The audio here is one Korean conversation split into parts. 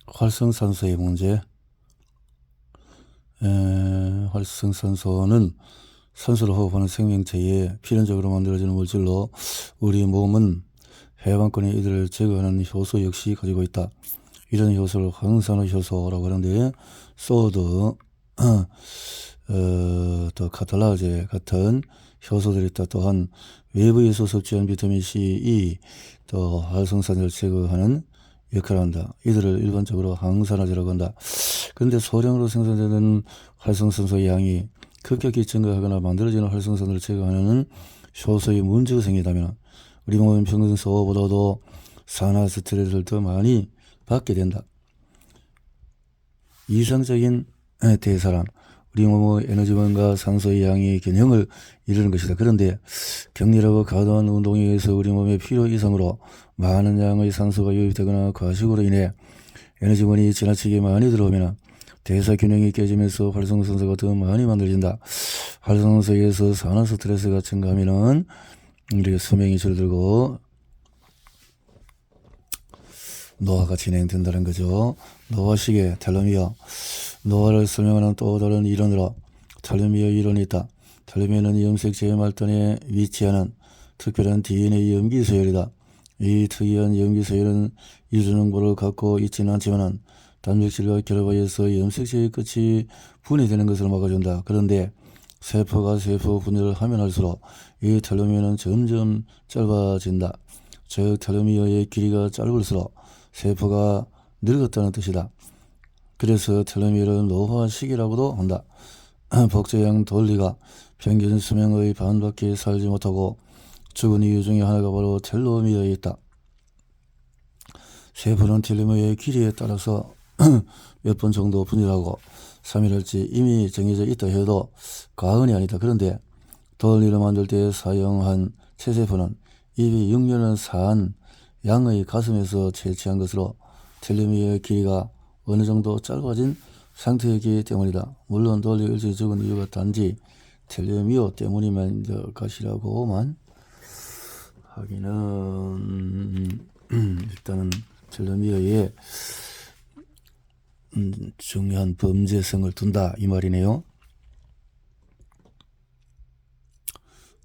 활성산소의 문제. 활성산소는 산소를 호흡하는 생명체에 필연적으로 만들어지는 물질로 우리 몸은 해방권이 이들을 제거하는 효소 역시 가지고 있다. 이런 효소를 황산화 효소라고 하는데 소드, 또 카탈라제 같은 효소들이 있다. 또한 외부에서 섭취한 비타민 C, E, 또 활성산소를 제거하는 역할을 한다. 이들을 일반적으로 항산화제라고 한다. 그런데 소량으로 생산되는 활성산소의 양이 급격히 증가하거나 만들어지는 활성산소를 제거하는 효소의 문제가 생기다면 우리 몸은 평소보다도 산화 스트레스를 더 많이 받게 된다. 이상적인 대사란 우리 몸의 에너지원과 산소의 양의 균형을 이루는 것이다. 그런데 격렬하고 과도한 운동에 의해서 우리 몸의 필요 이상으로 많은 양의 산소가 유입되거나 과식으로 인해 에너지원이 지나치게 많이 들어오면 대사 균형이 깨지면서 활성산소가 더 많이 만들어진다. 활성산소에 의해서 산화 스트레스가 증가하면 우리 수명이 줄어들고 노화가 진행된다는 거죠. 노화식의 텔로미어. 노화를 설명하는 또 다른 이론으로 텔로미어 이론이 있다. 텔로미어는 염색체의 말단에 위치하는 특별한 DNA 염기 서열이다. 이 특이한 염기 서열은 유전응보를 갖고 있지는 않지만 단백질과 결합하여서 염색체의 끝이 분해되는 것을 막아준다. 그런데 세포가 세포 분해를 하면 할수록 이 텔로미어는 점점 짧아진다. 즉 텔로미어의 길이가 짧을수록 세포가 늙었다는 뜻이다. 그래서 텔로미어를 노화 시기라고도 한다. 복제형 돌리가 평균 수명의 반밖에 살지 못하고 죽은 이유 중에 하나가 바로 텔로미어에 있다. 세포는 텔로미어의 길이에 따라서 몇 번 정도 분열하고 3일할지 이미 정해져 있다 해도 과언이 아니다. 그런데 돌리를 만들 때 사용한 체세포는 이미 6년을 산 양의 가슴에서 채취한 것으로 텔로미어의 길이가 어느 정도 짧아진 상태이기 때문이다. 물론 돌리 일찍 죽은 이유가 단지 텔로미어 때문이면 것이라고만 하기는 일단은 텔로미어에 중요한 범죄성을 둔다 이 말이네요.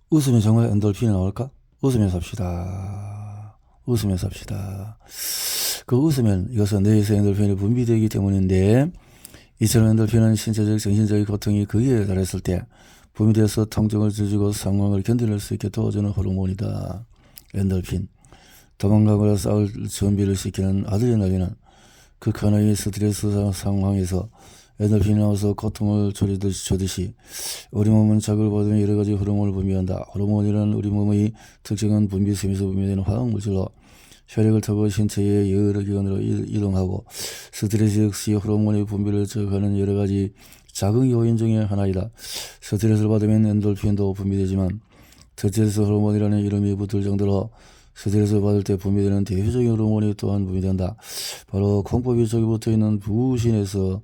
웃으면 정말 엔돌핀이 나올까? 웃으면 삽시다. 웃으면 삽시다. 그 웃으면 이것은 뇌에서 엔돌핀이 분비되기 때문인데 이처럼 엔돌핀은 신체적 정신적인 고통이 극에 달했을 때 분비되어서 통증을 줄이고 상황을 견뎌낼 수 있게 도와주는 호르몬이다. 엔돌핀. 도망가거나 싸울 준비를 시키는 아드레날린은 극한의 스트레스 상황에서 엔돌핀이 나와서 고통을 주듯이 우리 몸은 자극을 받으면 여러가지 호르몬을 분비한다. 호르몬이란 우리 몸의 특정한 분비샘에서 분비되는 화학물질로 혈액을 타고 신체의 여러 기관으로 이동하고 스트레스 역시 호르몬의 분비를 저하는 여러가지 자극 요인 중에 하나이다. 스트레스를 받으면 엔돌핀도 분비되지만 스트레스 호르몬이라는 이름이 붙을 정도로 스트레스를 받을 때 분비되는 대표적인 호르몬이 또한 분비된다. 바로 콩밥이 저기 붙어있는 부신에서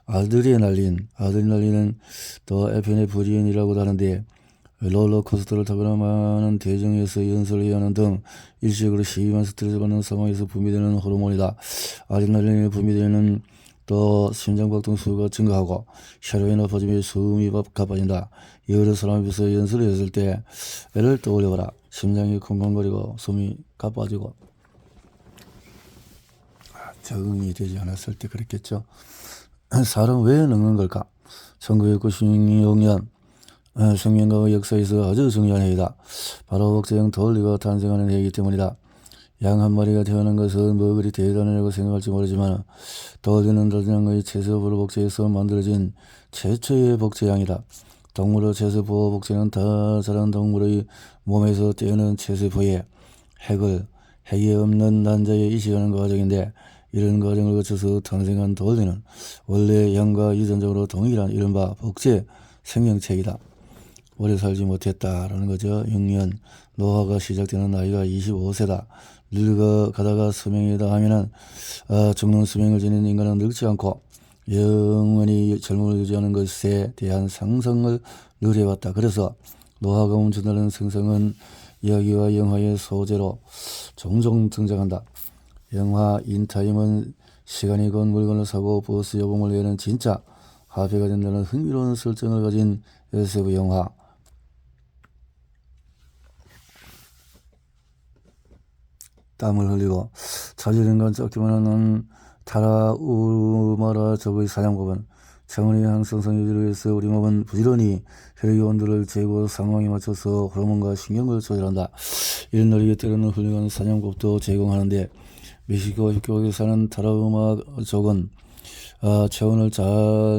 아드레날린은 또 에피네프린이라고도 하는데 롤러코스터를 타거나 많은 대중에서 연설을 해야 하는 등 일시적으로 심한 스트레스를 받는 상황에서 분비되는 호르몬이다. 아드레날린이 분비되는 또 심장박동수가 증가하고 혈압이 높아지며 숨이 가빠진다. 여러 사람 앞에서 연설을 했을 때 애를 떠올려봐라. 심장이 쿵쿵거리고 숨이 가빠지고 적응이 되지 않았을 때 그랬겠죠. 사람은 왜 늙는 걸까? 1996년 생명과의 역사에서 아주 중요한 해이다. 바로 복제형 돌리가 탄생하는 해이기 때문이다. 양 한 마리가 태어난 것은 뭐 그리 대단하다고 생각할지 모르지만 돌리는 다량의 체세포를 복제해서 만들어진 최초의 복제양이다. 동물의 체세포 복제는 다 자란 동물의 몸에서 떼어낸 체세포에 핵이 없는 난자에 이식하는 과정인데 이런 과정을 거쳐서 탄생한 돌리는 원래 양과 유전적으로 동일한 이른바 복제 생명체이다. 오래 살지 못했다라는 거죠. 6년 노화가 시작되는 나이가 25세다. 늙어가다가 수명이다 하면은 죽는 수명을 지닌 인간은 늙지 않고 영원히 젊음을 유지하는 것에 대한 상상을 누려왔다. 그래서 노화가 멈춘다는 생성은 이야기와 영화의 소재로 종종 등장한다. 영화 인타임은 시간이 건 물건을 사고 버스 요금을 내는 진짜 화폐가 된다는 흥미로운 설정을 가진 SF 영화. 땀을 흘리고 자질은 건 적기만 하는 타라 우마라 적의 사냥법은 체온의 항상성 유지를 위해서 우리 몸은 부지런히 혈액의 온도를 재고 상황에 맞춰서 호르몬과 신경을 조절한다. 이런 놀이에 때로는 훌륭한 사냥법도 제공하는데 멕시코 협곡에 사는 타라우마족은 체온을 잘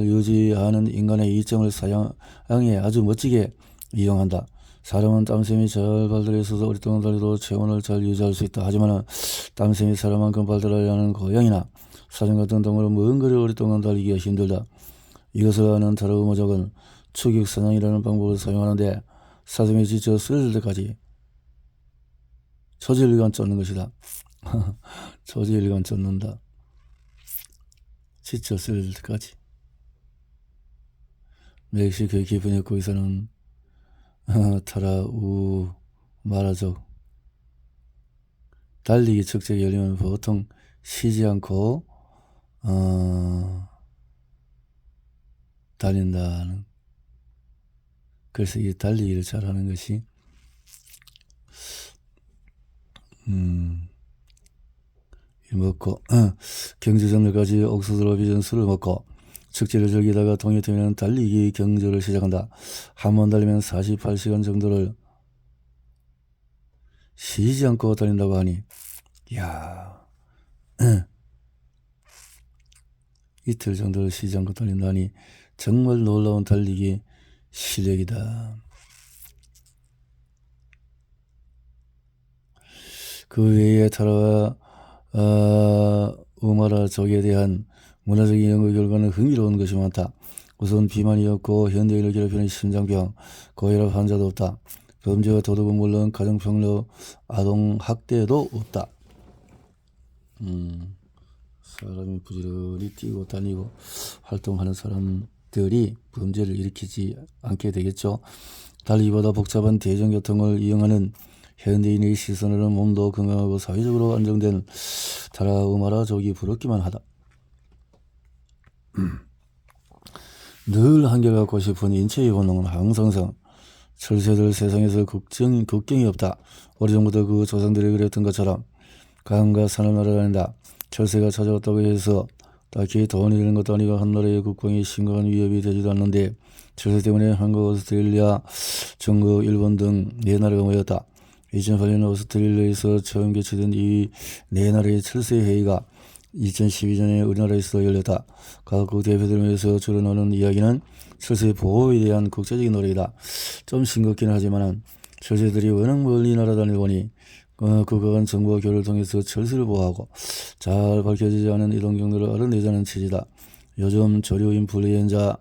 유지하는 인간의 이점을 사냥에 아주 멋지게 이용한다. 사람은 땀샘이 잘 발달해 있어서 오랫동안 달려도 체온을 잘 유지할 수 있다. 하지만 땀샘이 사람만큼 발달하지 않은 고양이나 사슴 같은 동물은 먼 거리를 오랫동안 달리기가 힘들다. 이것을 아는 타라우마족은 추격 사냥이라는 방법을 사용하는데 사슴이 지쳐 쓰러질 때까지 초지일관 쫓는 것이다. 초지일관 쫓는다. 지쳐 쓰러질 때까지. 멕시코의 깊은 협곡에 사는 타라우마라족. 달리기 축제가 열리면 보통 쉬지 않고 달린다는. 그래서 이 달리기를 잘하는 것이 먹고 경주전날까지 옥수수로 빚은 술을 먹고 축제를 즐기다가 동이 트면 달리기 경주를 시작한다. 한 번 달리면 48시간 정도를 쉬지 않고 달린다고 하니 이야 이틀 정도를 쉬지 않고 달린다니 정말 놀라운 달리기 실력이다. 그 외에 타라와 우마라족에 대한 문화적인 연구 결과는 흥미로운 것이 많다. 우선 비만이 없고 현대인을 괴롭히는 심장병, 고혈압 환자도 없다. 범죄와 도둑은 물론 가정폭력, 아동학대도 없다. 사람이 부지런히 뛰고 다니고 활동하는 사람들이 범죄를 일으키지 않게 되겠죠. 달리기보다 복잡한 대중교통을 이용하는 현대인의 시선으로는 몸도 건강하고 사회적으로 안정된 타라우마라족이 부럽기만 하다. 늘 한결같고 싶은 인체의 본능은 항상성. 철새들 세상에서 걱정이 없다. 오래전부터 그 조상들이 그랬던 것처럼 강과 산을 날아다닌다. 철새가 찾아왔다고 해서 딱히 돈이 되는 것도 아니고 한 나라의 국방에 심각한 위협이 되지도 않는데 철새 때문에 한국, 오스트레일리아, 중국, 일본 등 4나라가 모였다. 2008년 오스트레일리아에서 처음 개최된 이 4나라의 철새 회의가 2012년에 우리나라에서 열렸다. 각국 대표들을 위해서 주로 나누는 이야기는 철새 보호에 대한 국제적인 노력이다. 좀 싱겁긴 하지만 철새들이 워낙 멀리 날아다니다 보니 국가간 정보와 교류를 통해서 철새를 보호하고 잘 밝혀지지 않은 이동 경로를 알아내자는 취지다. 요즘 조류 인플루엔자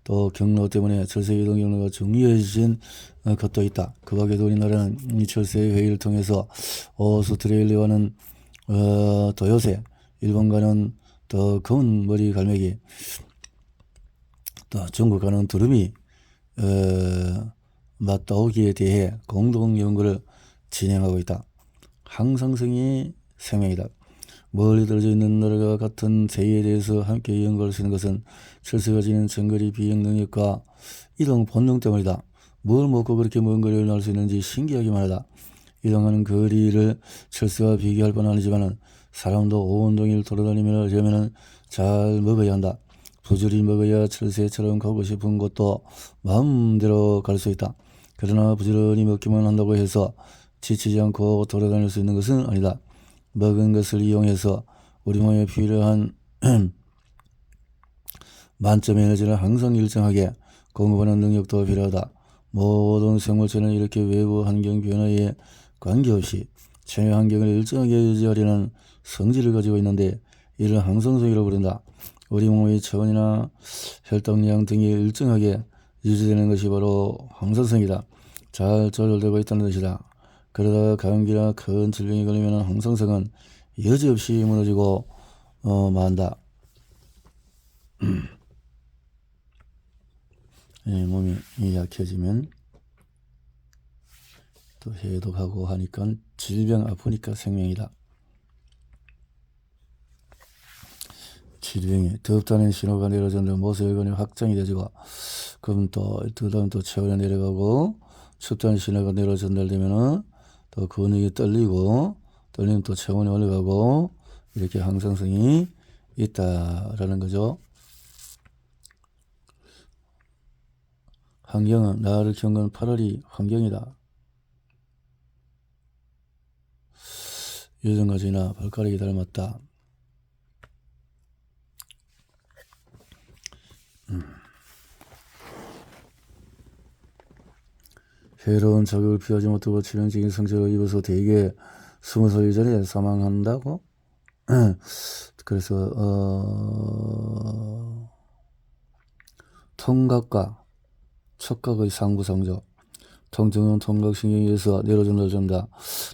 또 경로 때문에 철새 이동 경로가 중요해진 것도 있다. 그 밖에도 우리나라는 이 철새 회의를 통해서 오스트레일리아와는 도요새, 일본과는 더 검은 머리 갈매기, 또 중국과는 두루미 맞다오기에 대해 공동 연구를 진행하고 있다. 항상성이 생명이다. 멀리 떨어져 있는 나라가 같은 세계에 대해서 함께 연구할 수 있는 것은 철새가 지닌 장거리 비행 능력과 이동 본능 때문이다. 뭘 먹고 그렇게 먼 거리를 날 수 있는지 신기하기만 하다. 이동하는 거리를 철새와 비교할 뻔 아니지만 사람도 온종일 돌아다니려면 잘 먹어야 한다. 부지런히 먹어야 철새처럼 가고 싶은 곳도 마음대로 갈 수 있다. 그러나 부지런히 먹기만 한다고 해서 지치지 않고 돌아다닐 수 있는 것은 아니다. 먹은 것을 이용해서 우리 몸에 필요한 만점 에너지를 항상 일정하게 공급하는 능력도 필요하다. 모든 생물체는 이렇게 외부 환경 변화에 관계없이 체내 환경을 일정하게 유지하려는 성질을 가지고 있는데 이를 항상성이라고 부른다. 우리 몸의 체온이나 혈당량 등이 일정하게 유지되는 것이 바로 항상성이다. 잘 조절되고 있다는 뜻이다. 그러다가 감기나 큰 질병에 걸리면 항상성은 여지없이 무너지고 만다. 몸이 약해지면 또 해독하고 하니까 질병 아프니까 생명이다. 질병이 덥다는 신호가 내려졌는데 모세혈관이 확장이 되지고 그럼 또 그다음 또 체온이 내려가고 춥다는 신호가 내려 전달되면은 또 근육이 떨리고 떨리면 또 체온이 올라가고 이렇게 항상성이 있다라는 거죠. 환경은 나를 겪은 8월이 환경이다. 요즘까지나 발가락이 닮았다. 해로운 자극을 피하지 못하고 치명적인 상처를 입어서 대개 20살 이전에 사망한다고? 그래서 통각과 촉각의 상부상조. 통증은 통각신경에 의해서 내로 전달된다.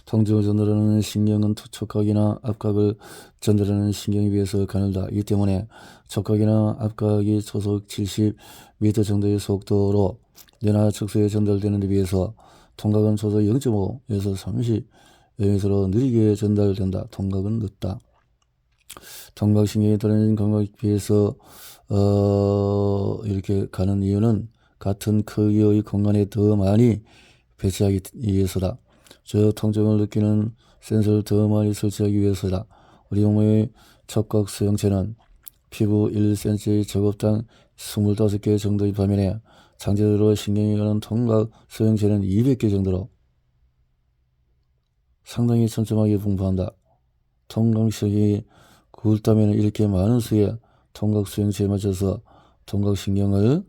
통증을 전달하는 신경은 촉각이나 압각을 전달하는 신경에 비해서 가늘다. 이 때문에 촉각이나 압각이 초속 70m 정도의 속도로 뇌나 척수에 전달되는 데 비해서 통각은 초속 0.5에서 30m로 느리게 전달된다. 통각은 늦다. 통각신경이 다른 감각에 비해서 이렇게 가는 이유는 같은 크기의 공간에 더 많이 배치하기 위해서다. 저 통증을 느끼는 센서를 더 많이 설치하기 위해서다. 우리 몸의 촉각 수용체는 피부 1cm 제곱당 25개 정도의 반면에 장제대로 신경이 가는 통각 수용체는 200개 정도로 상당히 촘촘하게 분포한다. 통각신경이 굵다면 이렇게 많은 수의 통각 수용체에 맞춰서 통각신경이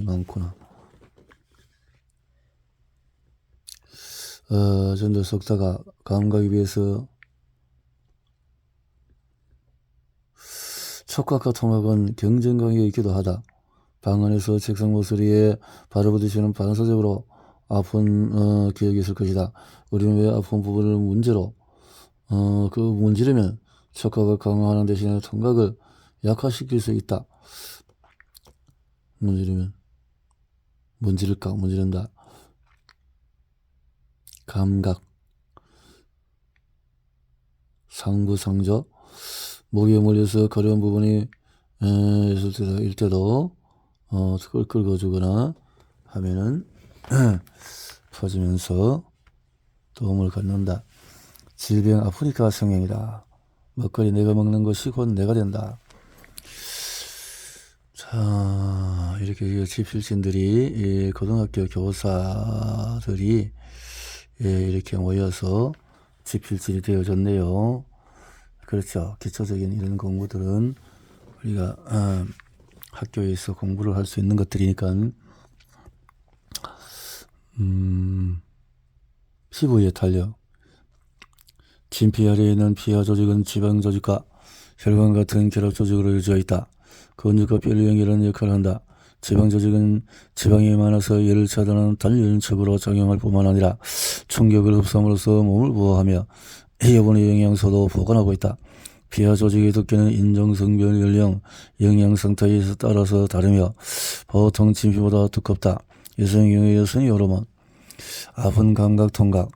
많구나. 전도 속다가 감각에 비해서 촉각과 통각은 경쟁 관계가 있기도 하다. 방 안에서 책상 모서리에 발을 부딪히는 반사적으로 아픈 기억이 있을 것이다. 우리는 왜 아픈 부분을 문제로 그 문지르면 촉각을 강화하는 대신에 통각을 약화시킬 수 있다. 문지르면 문지른다. 감각 상부상조 목에 물려서 가려운 부분이 있을 때도 긁어주거나 하면은 퍼지면서 도움을 갖는다. 질병 아프니까 생명이다. 먹거리 내가 먹는 것이 곧 내가 된다. 자, 이렇게 지필진들이 고등학교 교사들이 이렇게 모여서 지필진이 되어졌네요. 그렇죠. 기초적인 이런 공부들은 우리가 학교에서 공부를 할 수 있는 것들이니까 피부의 탄력. 진피 아래에 있는 피하 조직은 지방 조직과 혈관 같은 결합 조직으로 이루어져 있다. 근육과 뼈를 연결하는 역할을 한다. 지방 조직은 지방이 많아서 열을 차단하는 단련척으로 작용할 뿐만 아니라 충격을 흡수함으로써 몸을 보호하며 여분의 영양소도 보관하고 있다. 피하 조직의 두께는 인종, 성별, 연령, 영양 상태에 따라서 다르며 보통 진피보다 두껍다. 여성의 경우에 여성의 호르몬, 아픈 감각, 통각.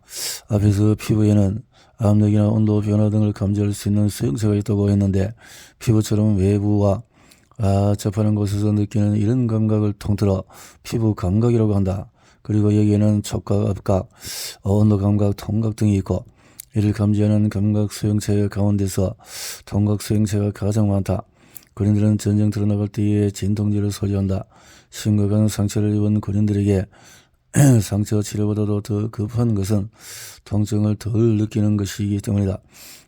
앞에서 피부에는 압력이나 온도 변화 등을 감지할 수 있는 수용체가 있다고 했는데 피부처럼 외부와 접하는 곳에서 느끼는 이런 감각을 통틀어 피부 감각이라고 한다. 그리고 여기에는 촉각, 압각, 온도 감각, 통각 등이 있고 이를 감지하는 감각 수용체 가운데서 통각 수용체가 가장 많다. 군인들은 전쟁 들어나갈 때에 진통제를 소지한다. 심각한 상처를 입은 군인들에게 상처 치료보다도 더 급한 것은 통증을 덜 느끼는 것이기 때문이다.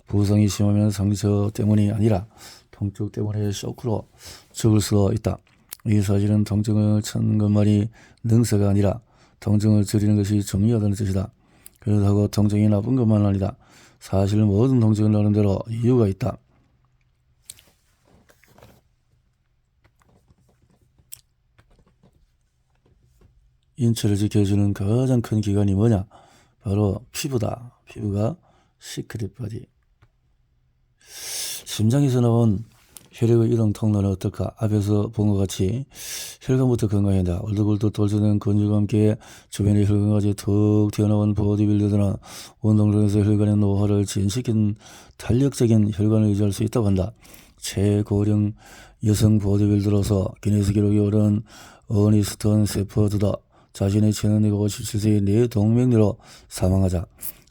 부상이 심하면 상처 때문이 아니라 통증 때문에 쇼크로 죽을 수도 있다. 이 사실은 통증을 찾는 것만이 능사가 아니라 통증을 줄이는 것이 중요하다는 뜻이다. 그렇다고 통증이 나쁜 것만 아니다. 사실 모든 통증은 나름대로 이유가 있다. 인체를 지켜주는 가장 큰 기관이 뭐냐? 바로 피부다. 피부가 시크릿 바디. 심장에서 나온 혈액의 이동 통로는 어떨까? 앞에서 본 것 같이 혈관부터 건강해진다. 얼떨결떨 돌출된 근육과 함께 주변의 혈관까지 툭 튀어나온 보디빌더들은 운동을 통해서 혈관의 노화를 진시킨 탄력적인 혈관을 유지할 수 있다고 한다. 최고령 여성 보디빌더로서 기네스 기록에 오른 어니스턴 세퍼드다. 자신의 체능이 57세의 뇌동맥류로 사망하자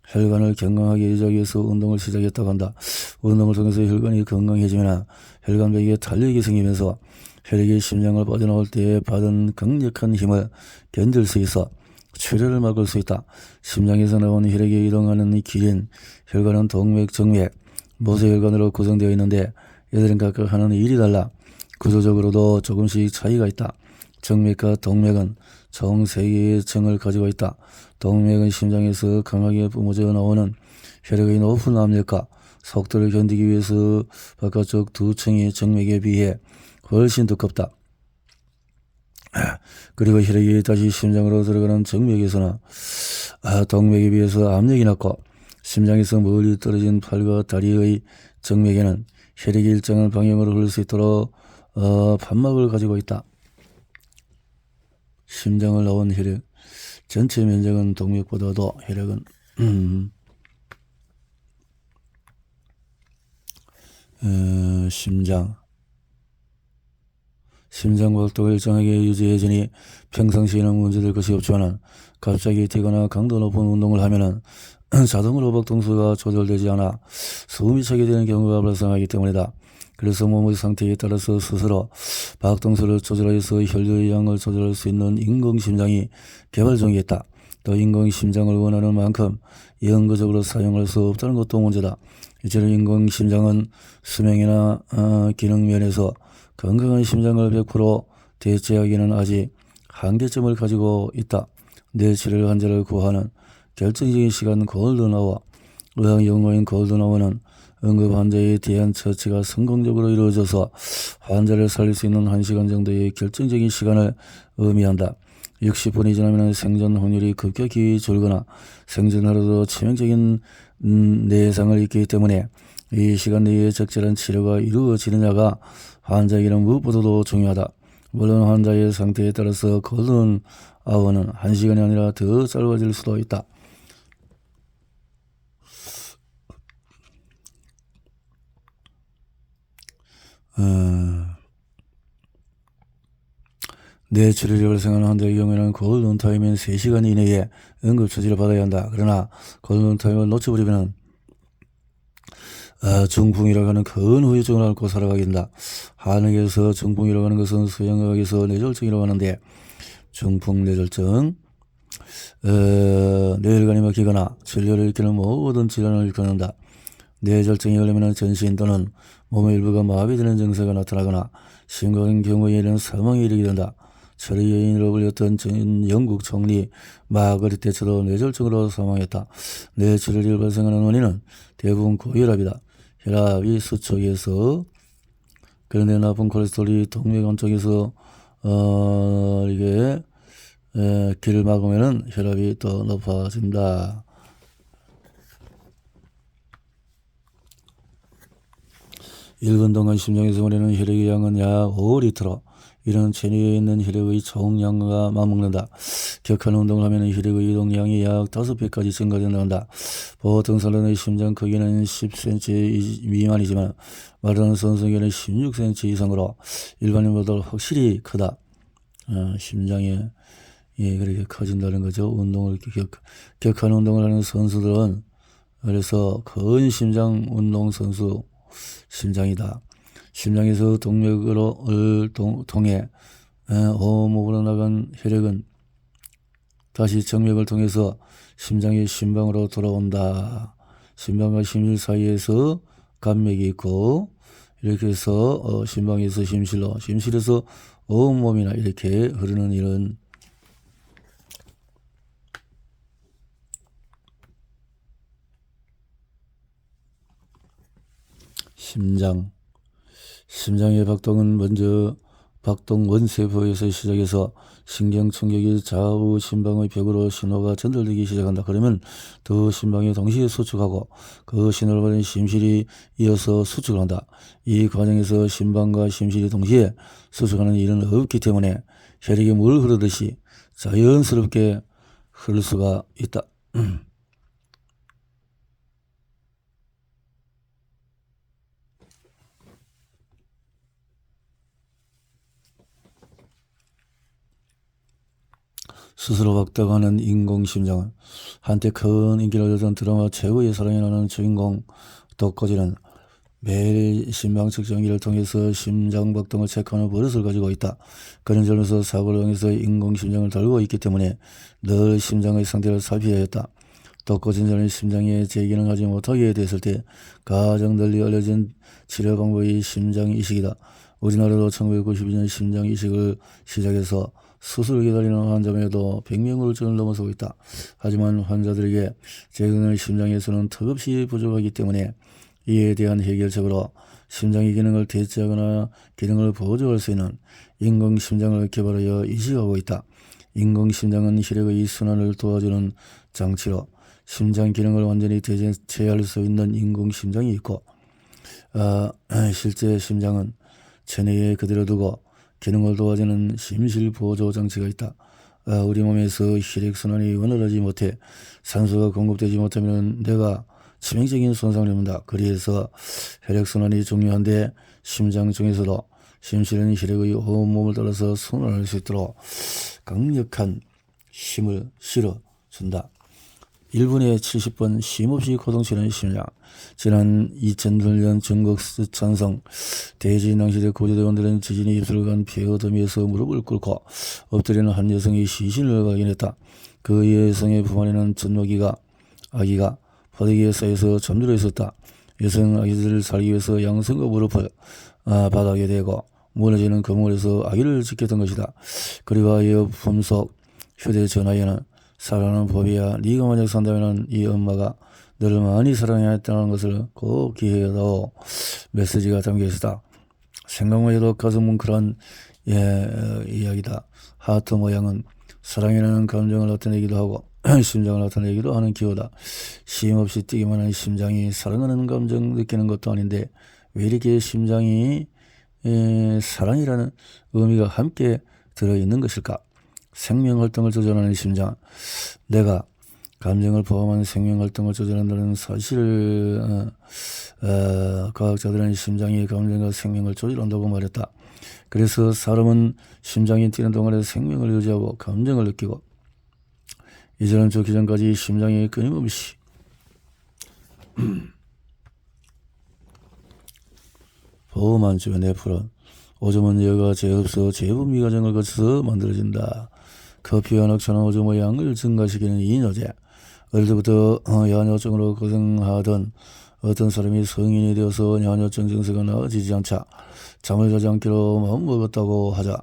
혈관을 건강하게 유지하기 위해서 운동을 시작했다고 한다. 운동을 통해서 혈관이 건강해지면 혈관 배기에 탄력이 생기면서 혈액이 심장을 빠져나올 때 받은 강력한 힘을 견딜 수 있어 출혈을 막을 수 있다. 심장에서 나온 혈액이 이동하는 길인 혈관은 동맥, 정맥, 모세혈관으로 구성되어 있는데 이들은 각각 하는 일이 달라 구조적으로도 조금씩 차이가 있다. 정맥과 동맥은 총 3개의 층을 가지고 있다. 동맥은 심장에서 강하게 뿜어져 나오는 혈액의 높은 압력과 속도를 견디기 위해서 바깥쪽 2층의 정맥에 비해 훨씬 두껍다. 그리고 혈액이 다시 심장으로 들어가는 정맥에서는 동맥에 비해서 압력이 낮고 심장에서 멀리 떨어진 팔과 다리의 정맥에는 혈액이 일정한 방향으로 흐를 수 있도록 판막을 가지고 있다. 심장을 나온 혈액 전체 면적은 동맥보다도 혈액은 심장 활동을 일정하게 유지해주니 평상시에는 문제될 것이 없지만 갑자기 뛰거나 강도 높은 운동을 하면은 자동으로 박동수가 조절되지 않아 숨이 차게 되는 경우가 발생하기 때문이다. 그래서 몸의 상태에 따라서 스스로 박동수를 조절해서 혈류의 양을 조절할 수 있는 인공심장이 개발 중에 있다. 또 인공심장을 원하는 만큼 영구적으로 사용할 수 없다는 것도 문제다. 이처럼 인공심장은 수명이나 기능 면에서 건강한 심장을 100% 대체하기는 아직 한계점을 가지고 있다. 뇌출혈 환자를 구하는 결정적인 시간 골든아워. 의학 용어인 골든아워는 응급 환자에 대한 처치가 성공적으로 이루어져서 환자를 살릴 수 있는 1시간 정도의 결정적인 시간을 의미한다. 60분이 지나면 생존 확률이 급격히 줄거나 생존하려도 치명적인 내상을 입기 때문에 이 시간 내에 적절한 치료가 이루어지느냐가 환자에게는 무엇보다도 중요하다. 물론 환자의 상태에 따라서 골든 아워는 1시간이 아니라 더 짧아질 수도 있다. 뇌출혈이 발생하는 환자의 경우에는 골든타임인 3시간 이내에 응급처치를 받아야 한다. 그러나 골든타임을 놓쳐버리면 중풍이라고 하는 큰 후유증을 앓고 살아가게 된다. 한의에서 중풍이라고 하는 것은 서양의학에서 뇌졸중이라고 하는데 중풍, 뇌졸중, 뇌혈관이 막히거나 진료를 일으키는 모든 질환을 일컫는다. 뇌졸중이 걸리면 전신 또는 몸의 일부가 마비되는 증세가 나타나거나 심각한 경우에는 사망에 이르게 된다. 철의 여인으로 불렸던 전 영국 총리 마거릿 대처도 뇌졸중으로 사망했다. 뇌출혈이 발생하는 원인은 대부분 고혈압이다. 혈압이 수축해서 그런데 나쁜 콜레스테롤이 동맥 안쪽에서 이게 길을 막으면은 혈압이 더 높아진다. 1분 동안 심장에서 보내는 혈액의 양은 약 5리터로 이런 체내에 있는 혈액의 총량과 맞먹는다. 격한 운동을 하면 혈액의 이동량이 약 5배까지 증가된다. 보통 사람의 심장 크기는 10cm 미만이지만 마라톤 선수에게는 16cm 이상으로 일반인보다 확실히 크다. 심장이 그렇게 커진다는 거죠. 운동을 격한 운동을 하는 선수들은 그래서 큰 심장 운동 선수 심장이다. 심장에서 동맥을 통해 온몸으로 나간 혈액은 다시 정맥을 통해서 심장의 심방으로 돌아온다. 심방과 심실 사이에서 간맥이 있고 이렇게 해서 심방에서 심실로, 심실에서 온몸이나 이렇게 흐르는 이런 심장의 박동은 먼저 박동 원세포에서 시작해서 신경 충격이 좌우 심방의 벽으로 신호가 전달되기 시작한다. 그러면 더 심방이 동시에 수축하고 그 신호를 받은 심실이 이어서 수축을 한다. 이 과정에서 심방과 심실이 동시에 수축하는 일은 없기 때문에 혈액이 물 흐르듯이 자연스럽게 흐를 수가 있다. 스스로 박다가는 인공심장은 한때 큰 인기를 얻은 드라마 최고의 사랑이라는 주인공 덕거지는 매일 심방 측정기를 통해서 심장 박동을 체크하는 버릇을 가지고 있다. 그는 젊어서 사고를 당해서 인공심장을 달고 있기 때문에 늘 심장의 상태를 살펴야 했다. 덕거진 자는 심장에 재기능하지 못하게 됐을 때 가장 널리 알려진 치료 방법이 심장이식이다. 우리나라도 1992년 심장이식을 시작해서 수술을 기다리는 환자명에도 100명을 넘어서고 있다. 하지만 환자들에게 최근의 심장에서는 턱없이 부족하기 때문에 이에 대한 해결책으로 심장의 기능을 대체하거나 기능을 보조할 수 있는 인공심장을 개발하여 이식하고 있다. 인공심장은 혈액의 순환을 도와주는 장치로 심장 기능을 완전히 대체할 수 있는 인공심장이 있고 실제 심장은 체내에 그대로 두고 기능을 도와주는 심실보조 장치가 있다. 우리 몸에서 혈액순환이 원활하지 못해 산소가 공급되지 못하면 뇌가 치명적인 손상을 입는다. 그래서 혈액순환이 중요한데 심장 중에서도 심실은 혈액의 온몸을 따라서 순환할 수 있도록 강력한 힘을 실어준다. 1분에 70번 쉼없이 고동치는 심장. 지난 2008년 전국 찬성 대지낭시대 구조대원들은 지진이 입술을 간 폐허 더미에서 무릎을 꿇고 엎드리는 한 여성의 시신을 발견했다. 그 여성의 품 안에는 아기가 포대기에 쌓여서 잠들어 있었다. 여성 아기들을 살기 위해서 양손과 무릎을 바닥에 대고 무너지는 거물에서 아기를 지켰던 것이다. 그리고 아이의 품속 휴대전화에는 사랑하는 보비야, 네가 만약 산다면 이 엄마가 너를 많이 사랑해야 했다는 것을 꼭 기억해다오 메시지가 담겨있었다. 생각만 해도 가슴 뭉클한 이야기다. 하트 모양은 사랑이라는 감정을 나타내기도 하고 심장을 나타내기도 하는 기호다. 쉼없이 뛰기만 하는 심장이 사랑하는 감정 느끼는 것도 아닌데 왜 이렇게 심장이 사랑이라는 의미가 함께 들어있는 것일까? 생명활동을 조절하는 심장. 내가 감정을 포함한 생명활동을 조절한다는 사실을 과학자들은 심장이 감정과 생명을 조절한다고 말했다. 그래서 사람은 심장이 뛰는 동안에 생명을 유지하고 감정을 느끼고 이전은 좋기 전까지 심장이 끊임없이 보호만 주변 내프론 오줌은 여가 제흡소 제분미 과정을 거쳐서 만들어진다. 커피와 녹차는 오줌의 양을 증가시키는 이뇨제. 어릴 때부터 야뇨증으로 고생하던 어떤 사람이 성인이 되어서 야뇨증 증세가 나아지지 않자 잠을 자지 않기로 마음먹었다고 하자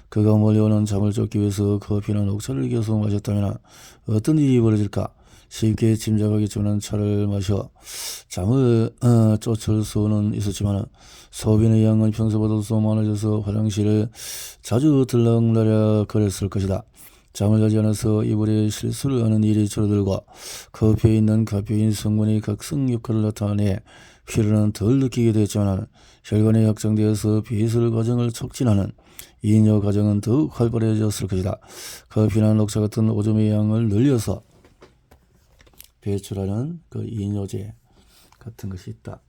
그가 몰려오는 잠을 쫓기 위해서 커피나 녹차를 계속 마셨다면 어떤 일이 벌어질까? 쉽게 짐작하겠지만 차를 마셔 잠을 쫓을 수는 있었지만 소변의 양은 평소보다도 많아져서 화장실을 자주 들락날락 거렸을 것이다. 잠을 자지 않아서 이불에 실수를 하는 일이 줄어들고 커피에 있는 카페인 성분이 각성 효과를 나타내 피로는 덜 느끼게 됐지만 혈관이 확장되어서 배설 과정을 촉진하는 이뇨 과정은 더욱 활발해졌을 것이다. 커피나 녹차 같은 오줌의 양을 늘려서 배출하는 그 이뇨제 같은 것이 있다.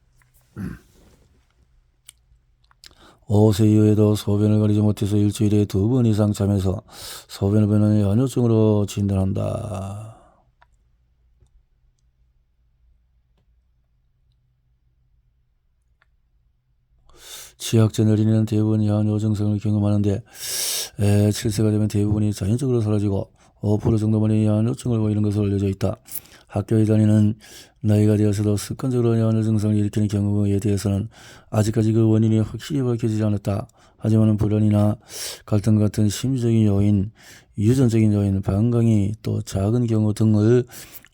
5세 이후에도 소변을 가리지 못해서 일주일에 2번 이상 잠에서 소변을 보는 야뇨증으로 진단한다. 취약전 어린이는 대부분 야뇨 증상을 경험하는데 7세가 되면 대부분이 자연적으로 사라지고 5% 정도만이 야뇨증을 보이는 것으로 알려져 있다. 학교에 다니는 나이가 되어서도 습관적으로 야뇨 증상을 일으키는 경우에 대해서는 아직까지 그 원인이 확실히 밝혀지지 않았다. 하지만 불안이나 갈등 같은 심리적인 요인, 유전적인 요인, 방광이 또 작은 경우 등을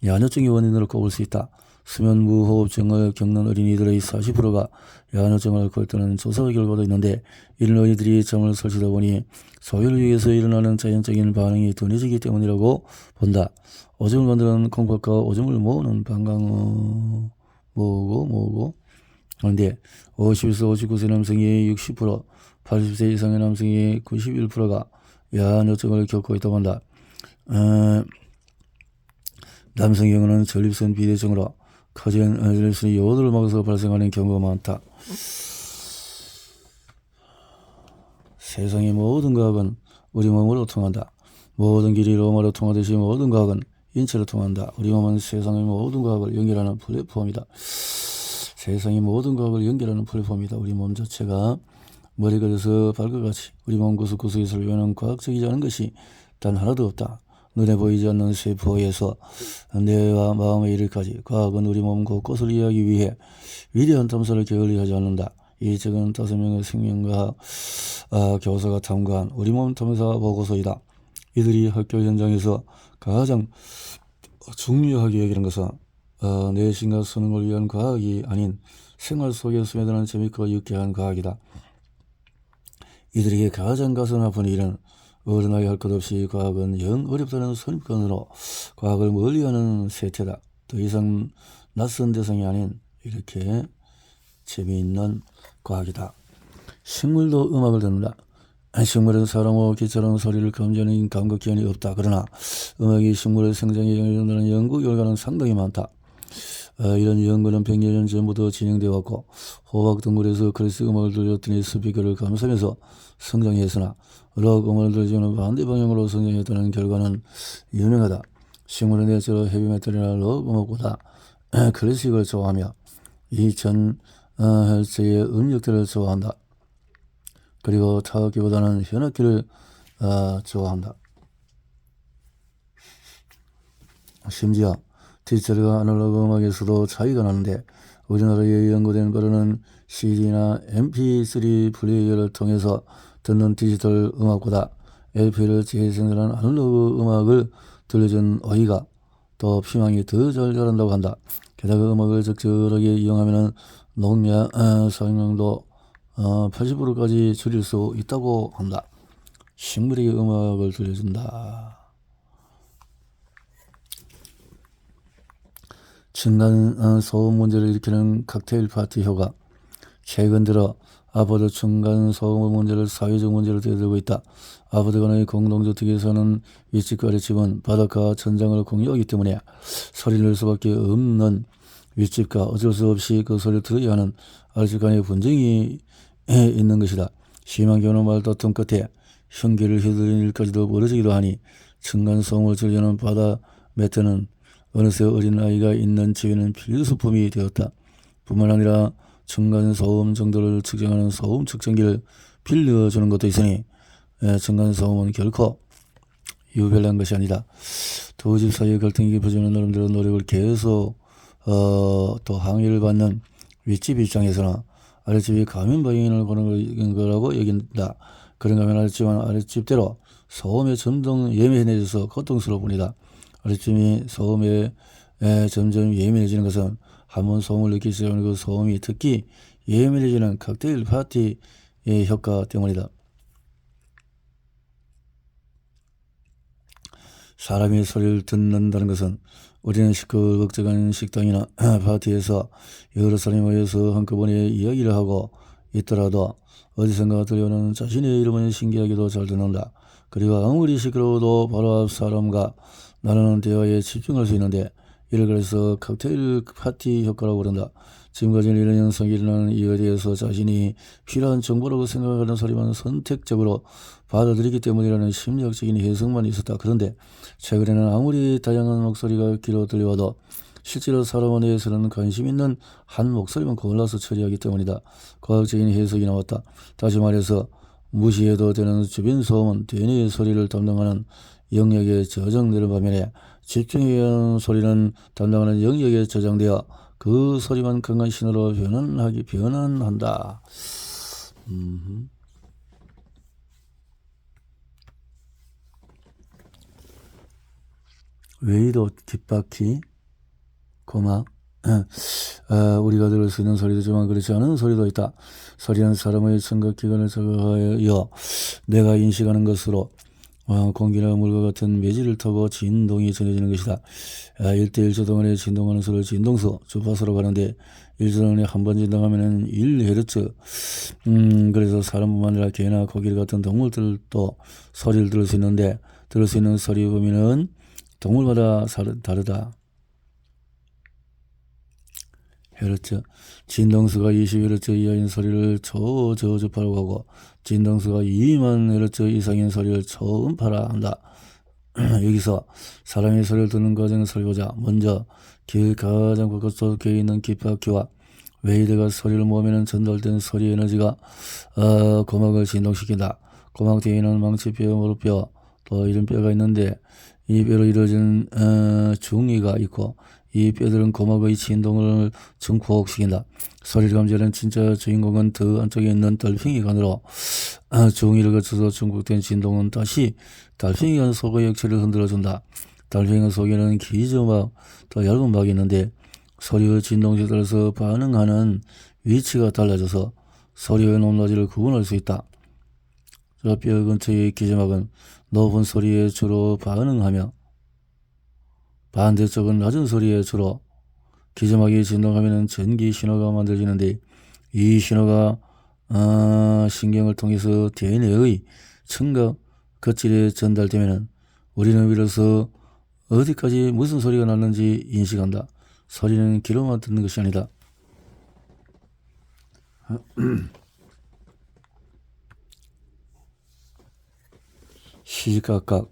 야뇨증의 원인으로 꼽을 수 있다. 수면 무호흡증을 겪는 어린이들의 40%가 야뇨증을 앓고 있다는 조사 결과도 있는데, 이런 어린이들이 잠을 설치다 보니 소화를 위해서 일어나는 자연적인 반응이 둔해지기 때문이라고 본다. 오줌을 만드는 콩팥과 오줌을 모으는 방광 모으고 그런데 50에서 59세 남성의 60%, 80세 이상의 남성의 91%가 야뇨증을 겪고 있다고 한다. 남성의 경우는 전립선 비대증으로 커진 전립선이 요오드를 막아서 발생하는 경우가 많다. 세상의 모든 과학은 우리 몸으로 통한다. 모든 길이 로마로 통하듯이 모든 과학은 인체로 통한다. 우리 몸은 세상의 모든 과학을 연결하는 플랫폼이다. 세상의 모든 과학을 연결하는 플랫폼이다. 우리 몸 자체가 머리끝에서 발끝까지 우리 몸 구석구석에서 요하는 과학적이지 않은 것이 단 하나도 없다. 눈에 보이지 않는 세포에서 뇌와 마음의 일까지 과학은 우리 몸 곳곳을 이해하기 위해 위대한 탐사를 게을리하지 않는다. 이 책은 5명의 생명과학 교사가 탐구한 우리 몸 탐사 보고서이다. 이들이 학교 현장에서 가장 중요하게 여기는 것은 내신과 수능을 위한 과학이 아닌 생활 속에 스며드는 재밌고 유쾌한 과학이다. 이들에게 가장 가슴 아픈 일은 어른아이 할 것 없이 과학은 영 어렵다는 선입견으로 과학을 멀리하는 세태다. 더 이상 낯선 대상이 아닌 이렇게 재미있는 과학이다. 식물도 음악을 듣는다. 식물은 사람과 기처럼 소리를 감지하는 감각기관이 없다. 그러나 음악이 식물의 생장에 영향을 준다는 연구 결과는 상당히 많다. 이런 연구는 100여 년 전부터 진행되어 왔고, 호박 동굴에서 그리스 음악을 들렸더니 스피커를 감싸면서 성장했으나 록 음악을 들려주는 반대 방향으로 성장했다는 결과는 유명하다. 식물은 대체로 헤비메탈이나 록 음악보다 클래식을 좋아하며 2000Hz의 음역대를 좋아한다. 그리고 타악기보다는 현악기를 좋아한다. 심지어 디지털과 아날로그 음악에서도 차이가 나는데, 우리나라에 연구된 바로는 CD나 MP3 플레이어를 통해서 듣는 디지털 음악보다 LP를 재생산한 아날로그 음악을 들려준 어이가 더 피망이 더 잘 자란다고 한다. 게다가 음악을 적절하게 이용하면 농약 사용량도 80%까지 줄일 수 있다고 한다. 식물에게 음악을 들려준다. 층간 소음 문제를 일으키는 칵테일 파티 효과. 최근 들어 아파트 층간 소음 문제를 사회적 문제로 되돌고 있다. 아파트 간의 공동주택에서는 윗집과 아랫집은 바닥과 천장을 공유하기 때문에 소리를 낼 수밖에 없는 윗집과 어쩔 수 없이 그 소리를 들어야 하는 아랫집 간의 분쟁이 있는 것이다. 심한 경우는 말다툼 끝에 흉기를 휘두르는 일까지도 벌어지기도 하니, 층간 소음을 줄이는 바다 매트는 어느새 어린아이가 있는 집에는 필수품이 되었다. 뿐만 아니라 층간 소음 정도를 측정하는 소음 측정기를 빌려주는 것도 있으니 층간 소음은 결코 유별난 것이 아니다. 두 집 사이의 갈등이 깊어지는 나름대로 노력을 계속 또 항의를 받는 윗집 입장에서는 아랫집이 가면 방향을 보는 거라고 여긴다. 그런가 하면 아랫집은 아랫집대로 소음에 점점 예민해져서 고통스러울 뿐이다. 아랫집이 소음에 점점 예민해지는 것은 한번 소음을 느끼기 시작하는 그 소음이 특히 예민해지는 칵테일 파티의 효과 때문이다. 사람이 소리를 듣는다는 것은 우리는 시끌벅적한 식당이나 파티에서 여러 사람이 모여서 한꺼번에 이야기를 하고 있더라도 어디선가 들려오는 자신의 이름은 신기하게도 잘 듣는다. 그리고 아무리 시끄러워도 바로 앞 사람과 나누는 대화에 집중할 수 있는데, 이를 그래서 칵테일 파티 효과라고 부른다. 지금까지는 이런 현상이 일어나는 이유에 대해서 자신이 필요한 정보라고 생각하는 소리만 선택적으로 받아들이기 때문이라는 심리학적인 해석만 있었다. 그런데 최근에는 아무리 다양한 목소리가 귀로 들려와도 실제로 사람 내에서는 관심 있는 한 목소리만 골라서 처리하기 때문이다. 과학적인 해석이 나왔다. 다시 말해서 무시해도 되는 주변 소음은 대뇌의 소리를 담당하는 영역에 저장되는 반면에 집중해야 하는 소리는 담당하는 영역에 저장되어 그 소리만 강한 신호로 변환한다. 웨이도 뒷바퀴 고막 우리가 들을 수 있는 소리도 있지만 그렇지 않은 소리도 있다. 소리는 사람의 청각기관을 자극하여 내가 인식하는 것으로 공기나 물과 같은 매질을 타고 진동이 전해지는 것이다. 1대1초 동안에 진동하는 소리를 진동수, 주파수로 가는데 1초 동안에 한 번 진동하면은 1헤르츠. 그래서 사람뿐만 아니라 개나 고기 같은 동물들도 소리를 들을 수 있는데 들을 수 있는 소리 범위는 동물마다 다르다. 헤르츠. 진동수가 20헤르츠 이하인 소리를 초저주파라고 하고 진동수가 2만 헤르츠 이상인 소리를 초음파라 한다. 여기서 사람이 소리를 듣는 과정을 살펴보자. 먼저 귀의 가장 바깥쪽에 있는 귓바퀴와 웨이드가 소리를 모으면 전달된 소리 에너지가 고막을 진동시킨다. 고막 뒤에 있는 망치뼈, 무릎뼈 또 이런 뼈가 있는데 이 뼈로 이루어진 중위가 있고 이 뼈들은 고막의 진동을 증폭시킨다. 소리를 감지하는 진짜 주인공은 더 안쪽에 있는 달팽이관으로 중위를 거쳐서 증폭된 진동은 다시 달팽이관 속의 액체를 흔들어준다. 달팽이관 속에는 기저막, 또 얇은 막이 있는데 소리의 진동에 따라서 반응하는 위치가 달라져서 소리의 높낮이를 구분할 수 있다. 저 뼈 근처의 기저막은 높은 소리에 주로 반응하며 반대쪽은 낮은 소리에 주로 기저막이 진동하면 전기 신호가 만들어지는데 이 신호가 신경을 통해서 대뇌의 청각 겉질에 전달되면 우리는 비로소 어디까지 무슨 소리가 났는지 인식한다. 소리는 귀로만 듣는 것이 아니다. 시각각.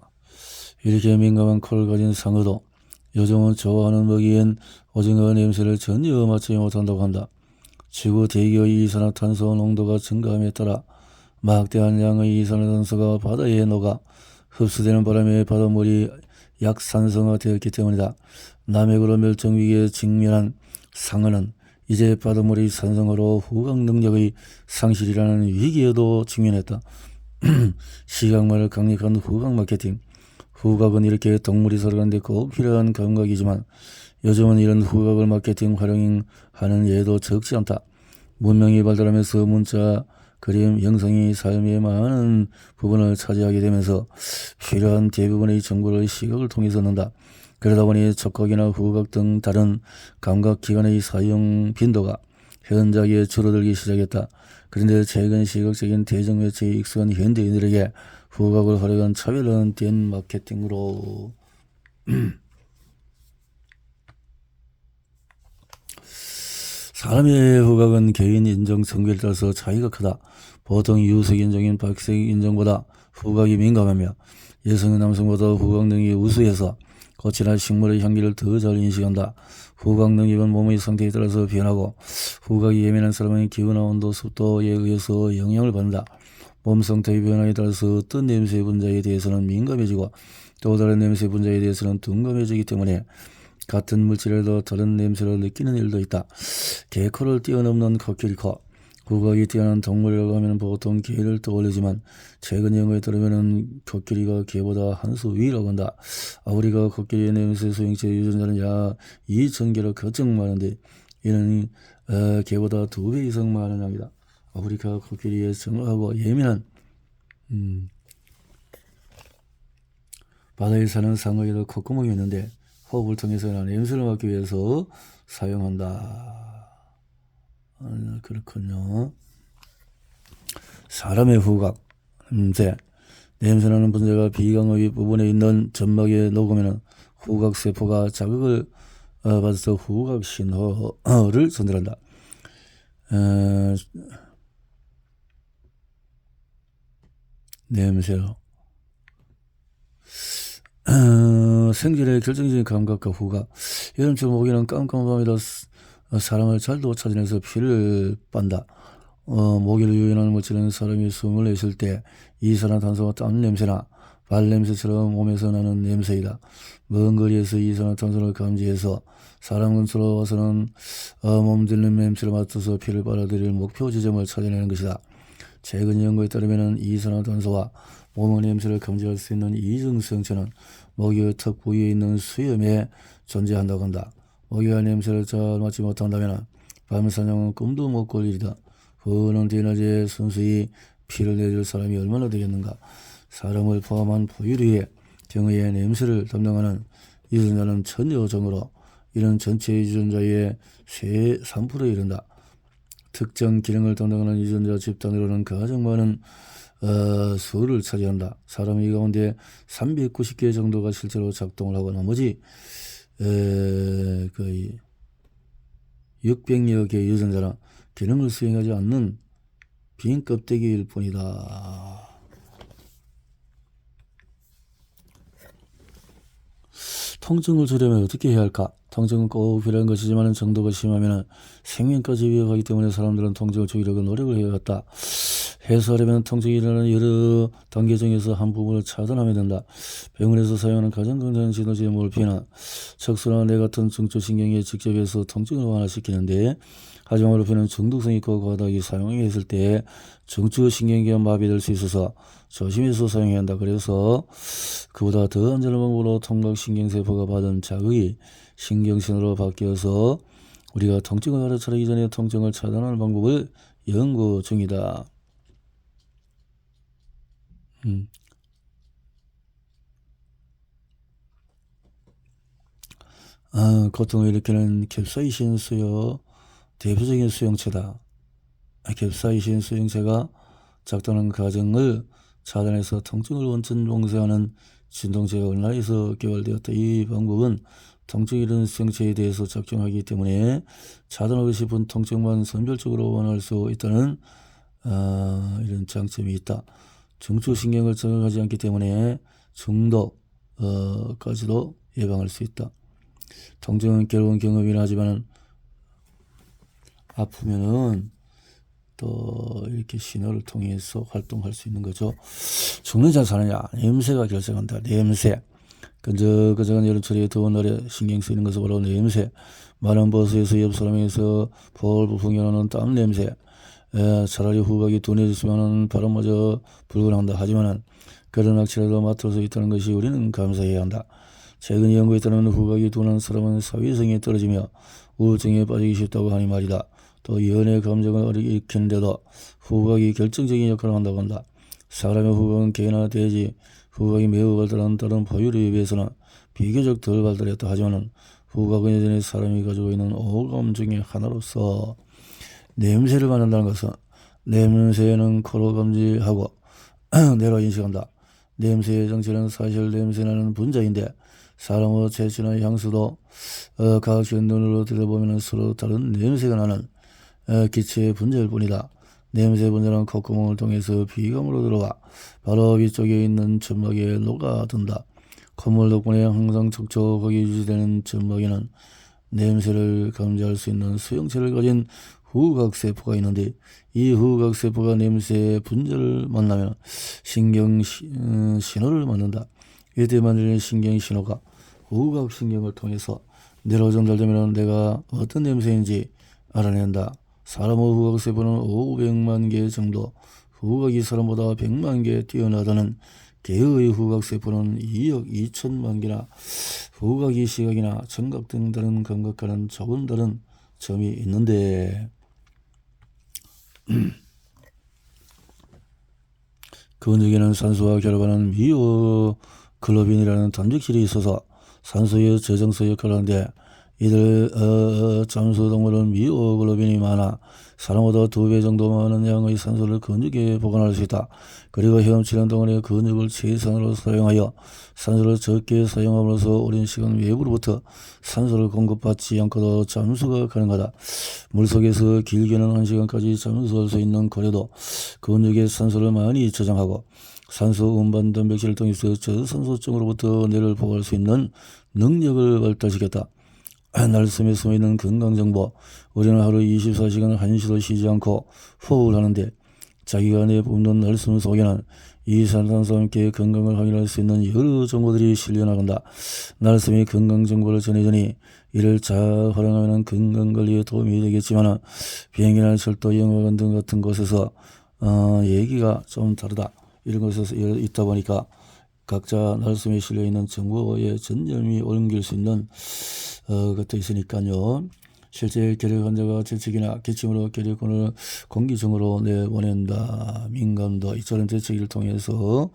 이렇게 민감한 코를 가진 상어도 요즘은 좋아하는 먹이엔 오징어 냄새를 전혀 맡지 못한다고 한다. 지구 대기의 이산화탄소 농도가 증가함에 따라 막대한 양의 이산화탄소가 바다에 녹아 흡수되는 바람에 바닷물이 약산성화되었기 때문이다. 남해구로 멸종위기에 직면한 상어는 이제 바닷물이 산성화로 후각 능력의 상실이라는 위기에도 직면했다. 시각만을 강력한 후각 마케팅. 후각은 이렇게 동물이 살아가는데 꼭 필요한 감각이지만 요즘은 이런 후각을 마케팅 활용하는 예도 적지 않다. 문명이 발달하면서 문자, 그림, 영상이 삶의 많은 부분을 차지하게 되면서 필요한 대부분의 정보를 시각을 통해서 얻는다. 그러다 보니 촉각이나 후각 등 다른 감각기관의 사용 빈도가 현저하게 줄어들기 시작했다. 그런데 최근 시각적인 대중매체에 익숙한 현대인들에게 후각을 활용한 차별화된 마케팅으로 사람의 후각은 개인 인정 성별에 따라서 차이가 크다. 보통 유색 인종인白색 인종보다 후각이 민감하며 여성은 남성보다 후각 능력이 우수해서 꽃이나 식물의 향기를 더 잘 인식한다. 후각 능력은 몸의 상태에 따라서 변하고 후각이 예민한 사람은 기후나 온도, 습도에 의해서 영향을 받는다. 몸 상태의 변화에 따라서 어떤 냄새 분자에 대해서는 민감해지고 또 다른 냄새 분자에 대해서는 둔감해지기 때문에 같은 물질에도 다른 냄새를 느끼는 일도 있다. 개코를 뛰어넘는 코끼리코. 후각이 뛰어난 동물이라고 하면 보통 개를 떠올리지만 최근 연구에 따르면 코끼리가 개보다 한 수 위라고 한다. 아프리카 코끼리의 냄새 수용체 유전자는 약 2,000개로 거정 많은데 이는 개보다 2배 이상 많은 양이다. 아프리카 코끼리의 정확하고 예민한 바다에 사는 상어에도 콧구멍이 있는데 호흡을 통해서는 냄새를 맡기 위해서 사용한다. 그렇군요. 사람의 후각, 냄새나는 분자가 비강의 부분에 있는 점막에 녹으면 후각세포가 자극을 받아서 후각 신호를 전달한다. 냄새로 생존의 결정적인 감각과 후각. 여름철 모기는 깜깜한 밤에도 사람을 잘도 찾아내서 피를 빤다. 모기를 유인하는 물질은 사람이 숨을 내쉴 때 이산화탄소와 땀 냄새나 발 냄새처럼 몸에서 나는 냄새이다. 먼 거리에서 이산화탄소를 감지해서 사람 근처로 와서는 몸들는 냄새를 맡아서 피를 빨아들일 목표 지점을 찾아내는 것이다. 최근 연구에 따르면 이산화탄소와 몸의 냄새를 감지할 수 있는 이중성체는 모기의 턱 부위에 있는 수염에 존재한다고 한다. 고귀한 냄새를 잘 맡지 못한다면 밤사냥은 꿈도 못 꿀 일이다. 흐는 대낮에 선수히 피를 내줄 사람이 얼마나 되겠는가. 사람을 포함한 포유류의 경의의 냄새를 담당하는 유전자는 천여종으로 이런 전체 유전자의 3%에 이른다. 특정 기능을 담당하는 유전자 집단으로는 가장 많은 수를 차지한다. 사람 이 가운데 390개 정도가 실제로 작동을 하고 나머지 거의 600여 개의 유전자는 기능을 수행하지 않는 빈 껍데기일 뿐이다. 통증을 줄이려면 어떻게 해야 할까? 통증은 꼭 필요한 것이지만 정도가 심하면 생명까지 위협하기 때문에 사람들은 통증을 줄이려고 노력을 해야겠다. 해소하려면 통증이 일어나는 여러 단계 중에서 한 부분을 차단하면 된다. 병원에서 사용하는 가장 강력한 진통제 몰피는 척수나 뇌 같은 중추신경에 직접 해서 통증을 완화시키는데, 하지만 몰피는 중독성이 있고 과다하게 사용했을 때 중추신경계가 마비될 수 있어서 조심해서 사용해야 한다. 그래서 그보다 더 안전한 방법으로 통각신경세포가 받은 자극이 신경신호로 바뀌어서 우리가 통증을 알아차리기 전에 통증을 차단하는 방법을 연구 중이다. 고통을 일으키는 캡사이신 수요 대표적인 수용체다. 캡사이신 수용체가 작동하는 과정을 차단해서 통증을 원천 봉쇄하는 진통제가 우리나라에서 개발되었다. 이 방법은 통증이 이런 수용체에 대해서 작용하기 때문에 차단하고 싶은 통증만 선별적으로 완화할 수 있다는 이런 장점이 있다. 중추신경을 자극하지 않기 때문에 중독까지도 예방할 수 있다. 통증은 괴로운 경험이긴 하지만 아프면은 또 이렇게 신호를 통해서 활동할 수 있는 거죠. 죽는 잘 사느냐? 냄새가 결정한다. 냄새. 끈적끈적한 여름철에 더운 날에 신경 쓰이는 것은 바로 냄새. 마른 버스에서 옆 사람에서 볼볼 풍겨나는 땀 냄새. 차라리 후각이 둔해졌으면 바람마저 불건한다. 하지만 그런 악취라도 맡을 수 있다는 것이 우리는 감사해야 한다. 최근 연구에 따르면 후각이 둔한 사람은 사회성이 떨어지며 우울증에 빠지기 쉽다고 하니 말이다. 또 연애 감정을 일으키는데도 후각이 결정적인 역할을 한다고 한다. 사람의 후각은 개나 돼지 후각이 매우 발달한 다른 포유류에 비해서는 비교적 덜 발달했다. 하지만 후각은 여전히 사람이 가지고 있는 오감 중의 하나로서 냄새를 맡는다는 것은 냄새는 코로 감지하고 뇌로 인식한다. 냄새의 정체는 사실 냄새나는 분자인데 사람의 체취나 향수도 과학적인 눈으로 들여다보면 서로 다른 냄새가 나는 기체의 분자일 뿐이다. 냄새 분자는 콧구멍을 통해서 비감으로 들어와 바로 위쪽에 있는 점막에 녹아든다. 콧물 덕분에 항상 촉촉하게 유지되는 점막에는 냄새를 감지할 수 있는 수용체를 가진 후각세포가 있는데, 이 후각세포가 냄새 분자를 만나면 신경신호를 만든다. 이때 만들어진 신경신호가 후각신경을 통해서 뇌로 전달되면 내가 어떤 냄새인지 알아낸다. 사람의 후각세포는 500만 개 정도, 후각이 사람보다 100만 개 뛰어나다는 개의 후각세포는 2억 2천만 개나, 후각이 시각이나 청각 등 다른 감각과는 조금 다른 점이 있는데, 근육에는 산소와 결합하는 미오글로빈이라는 단백질이 있어서 산소의 저장소 역할을 하는데, 이들 잠수동물은 미오글로빈이 많아 사람보다 2배 정도 많은 양의 산소를 근육에 보관할 수 있다. 그리고 헤엄치는 동안에 근육을 최선으로 사용하여 산소를 적게 사용함으로써 오랜 시간 외부로부터 산소를 공급받지 않고도 잠수가 가능하다. 물속에서 길게는 1시간까지 잠수할 수 있는 고래도 근육에 산소를 많이 저장하고 산소 운반 단백질을 통해서 저산소증으로부터 뇌를 보호할 수 있는 능력을 발달시켰다. 날숨에 숨어있는 건강정보. 우리는 하루 24시간 한시도 쉬지 않고 호흡을 하는데 자기가 내뿜는 날숨 속에는 이산화탄소와 함께 건강을 확인할 수 있는 여러 정보들이 실려나간다. 날숨이 건강정보를 전해주니 이를 잘 활용하면 건강관리에 도움이 되겠지만 비행기나 철도, 영화관 등 같은 곳에서 얘기가 좀 다르다. 이런 곳에서 있다 보니까 각자 날숨에 실려있는 정보에 전념이 옮길 수 있는 것도 있으니까요. 실제 결핵 환자가 재채기나 기침으로 결핵균을 공기 중으로 내보낸다. 민감도 이처럼 재채기를 통해서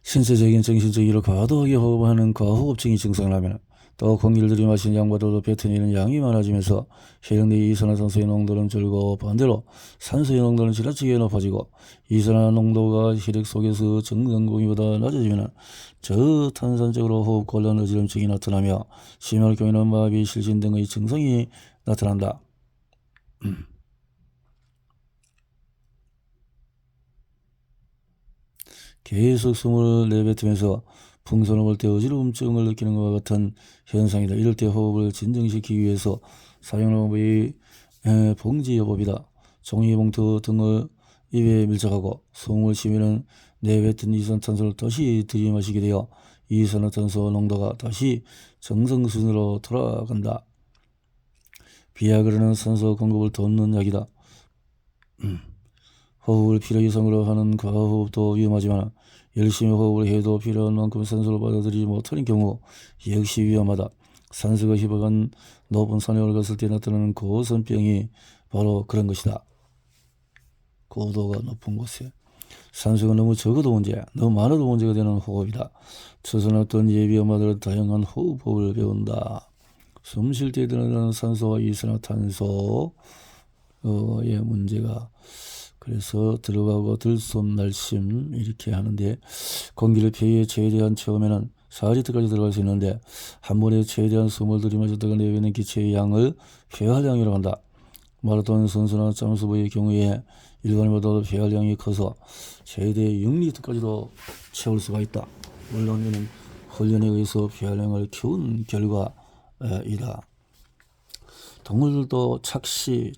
신체적인 정신적으로 과도하게 호흡하는 과호흡증이 증상을 또 공기를 들이마신 양보다도 뱉어내는 양이 많아지면서 혈액 내 이산화탄소의 농도는 줄고 반대로 산소의 농도는 지나치게 높아지고 이산화 농도가 혈액 속에서 정상 공기보다 낮아지면 저탄산적으로 호흡곤란 어지럼증이 나타나며 심할 경우에는 마비, 실신 등의 증상이 나타난다. 계속 숨을 내뱉으면서 풍선을 볼 때 어지러움증을 느끼는 것과 같은 현상이다. 이럴 때 호흡을 진정시키기 위해서 사용하는 방법이 봉지요법이다. 종이봉투 등을 입에 밀착하고 숨을 쉬면 내뱉은 이산탄소를 다시 들이마시게 되어 이산화탄소 농도가 다시 정상 수준으로 돌아간다. 비아그라는 산소 공급을 돕는 약이다. 호흡을 필요 이상으로 하는 과호흡도 위험하지만 열심히 호흡을 해도 필요한 만큼 산소를 받아들이지 못하는 경우 역시 위험하다. 산소가 희박한 높은 산에 올랐을 때 나타나는 고산병이 바로 그런 것이다. 고도가 높은 곳에 산소가 너무 적어도 문제, 너무 많아도 문제가 되는 호흡이다. 초선했던 예비 엄마들은 다양한 호흡법을 배운다. 숨 쉴 때 드러나는 산소와 이산화탄소의 문제가 그래서 들어가고 들숨 날심 이렇게 하는데 공기를 폐에 최대한 채우면 4리터까지 들어갈 수 있는데 한 번에 최대한 숨을 들이마셨다가 내뱉는 기체의 양을 폐활량이라고 한다. 마라톤 선수나 잠수부의 경우에 일반인보다도 폐활량이 커서 최대 6리터까지도 채울 수가 있다. 물론 이는 훈련에 의해서 폐활량을 키운 결과이다. 동물들도 착시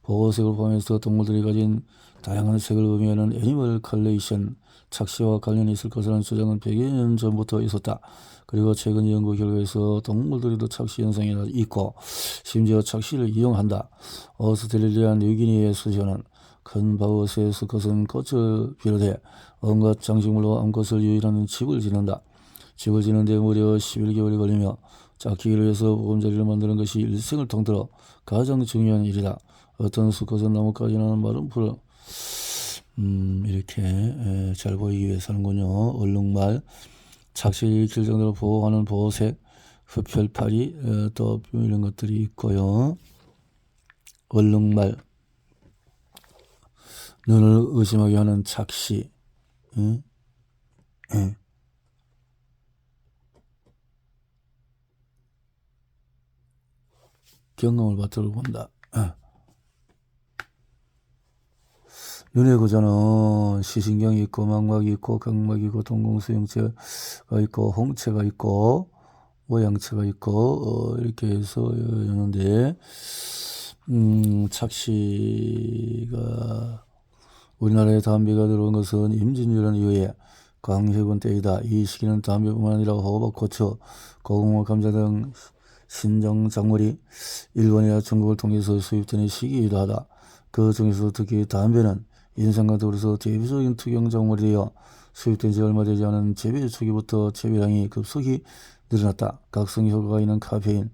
보호색을 포함해서 동물들이 가진 다양한 색을 의미하는 애니멀 컬레이션 착시와 관련이 있을 것이라는 주장은 100여 년 전부터 있었다. 그리고 최근 연구 결과에서 동물들에도 착시 현상이 있고 심지어 착시를 이용한다. 오스트레일리아 뉴기니의 수시어는 큰 바우스의 수컷은 꽃을 비롯해 온갖 장식물로 암컷을 유인하는 집을 짓는다. 집을 짓는데 무려 11개월이 걸리며 짝짓기를 위해서 보금자리를 만드는 것이 일생을 통틀어 가장 중요한 일이다. 어떤 수컷은 나뭇가지 나는 마른 풀을 이렇게 잘 보이기 위해서 하는군요. 얼룩말, 착시를 일으킬 정도로 보호하는 보호색, 흡혈파리 또 이런 것들이 있고요. 얼룩말, 눈을 의심하게 하는 착시, 경험을 바탕으로 본다. 눈의 구조는 시신경이 있고 망막이 있고 각막이 있고 동공수용체가 있고 홍채가 있고 모양체가 있고 이렇게 해서 있는데 착시가 우리나라에 담배가 들어온 것은 임진왜란 이후에 광해군 때이다. 이 시기는 담배뿐만 아니라 호박, 고추, 고구마, 감자 등 신종 작물이 일본이나 중국을 통해서 수입되는 시기이기도 하다. 그 중에서 특히 담배는 인상과 더불어서 대표적인 특용 작물이 되어 수입된 지 얼마 되지 않은 재배 초기부터 재배량이 급속히 늘어났다. 각성 효과가 있는 카페인은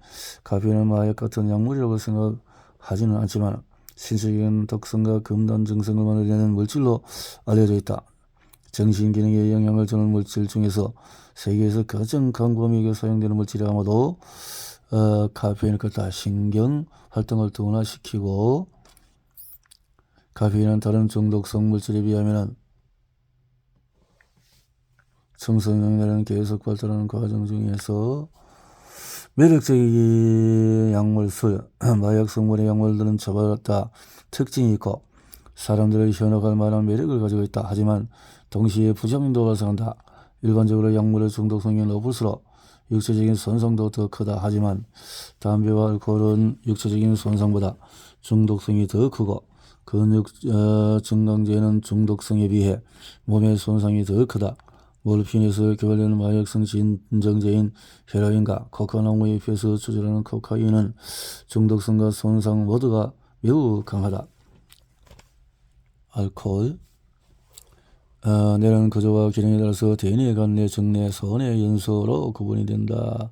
마약 같은 약물이라고 생각하지는 않지만 신체적인 독성과 금단 증상을 만들어내는 물질로 알려져 있다. 정신기능에 영향을 주는 물질 중에서 세계에서 가장 광범위하게 사용되는 물질이 아마도 카페인일 것이다. 신경 활동을 둔화시키고 카페인은 다른 중독성 물질에 비하면 청소년에는 계속 발달하는 과정 중에서 매력적인 약물술, 마약 성분의 약물들은 저마다 특징이 있고 사람들을 현혹할 만한 매력을 가지고 있다. 하지만 동시에 부작용도 발생한다. 일반적으로 약물의 중독성이 높을수록 육체적인 손상도 더 크다. 하지만 담배와 알코올은 육체적인 손상보다 중독성이 더 크고 근육 증강제는 중독성에 비해 몸의 손상이 더 크다. 몰핀에서 개발되는 마약성 진정제인 헤로인과 코카나무 잎에서 추출하는 코카인은 중독성과 손상 모두가 매우 강하다. 알코올, 뇌는 거저와 기능에 따라서 대뇌, 간뇌, 정뇌, 선뇌, 연소로 구분이 된다.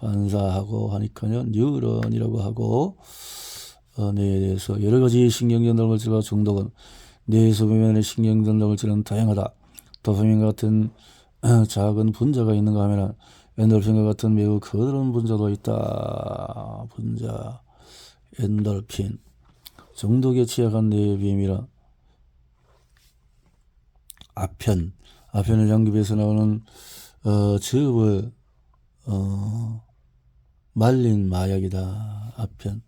반사하고 하니까요. 뉴런이라고 하고 뇌에 대해서 여러 가지 신경전달 물질과 중독은 뇌에서 보면 신경전달 물질은 다양하다. 도파민 같은 작은 분자가 있는가 하면 엔돌핀과 같은 매우 커다란 분자도 있다. 분자, 엔돌핀. 중독에 취약한 뇌의 비밀은 아편을 양귀비에서 나오는 즙을 말린 마약이다. 아편.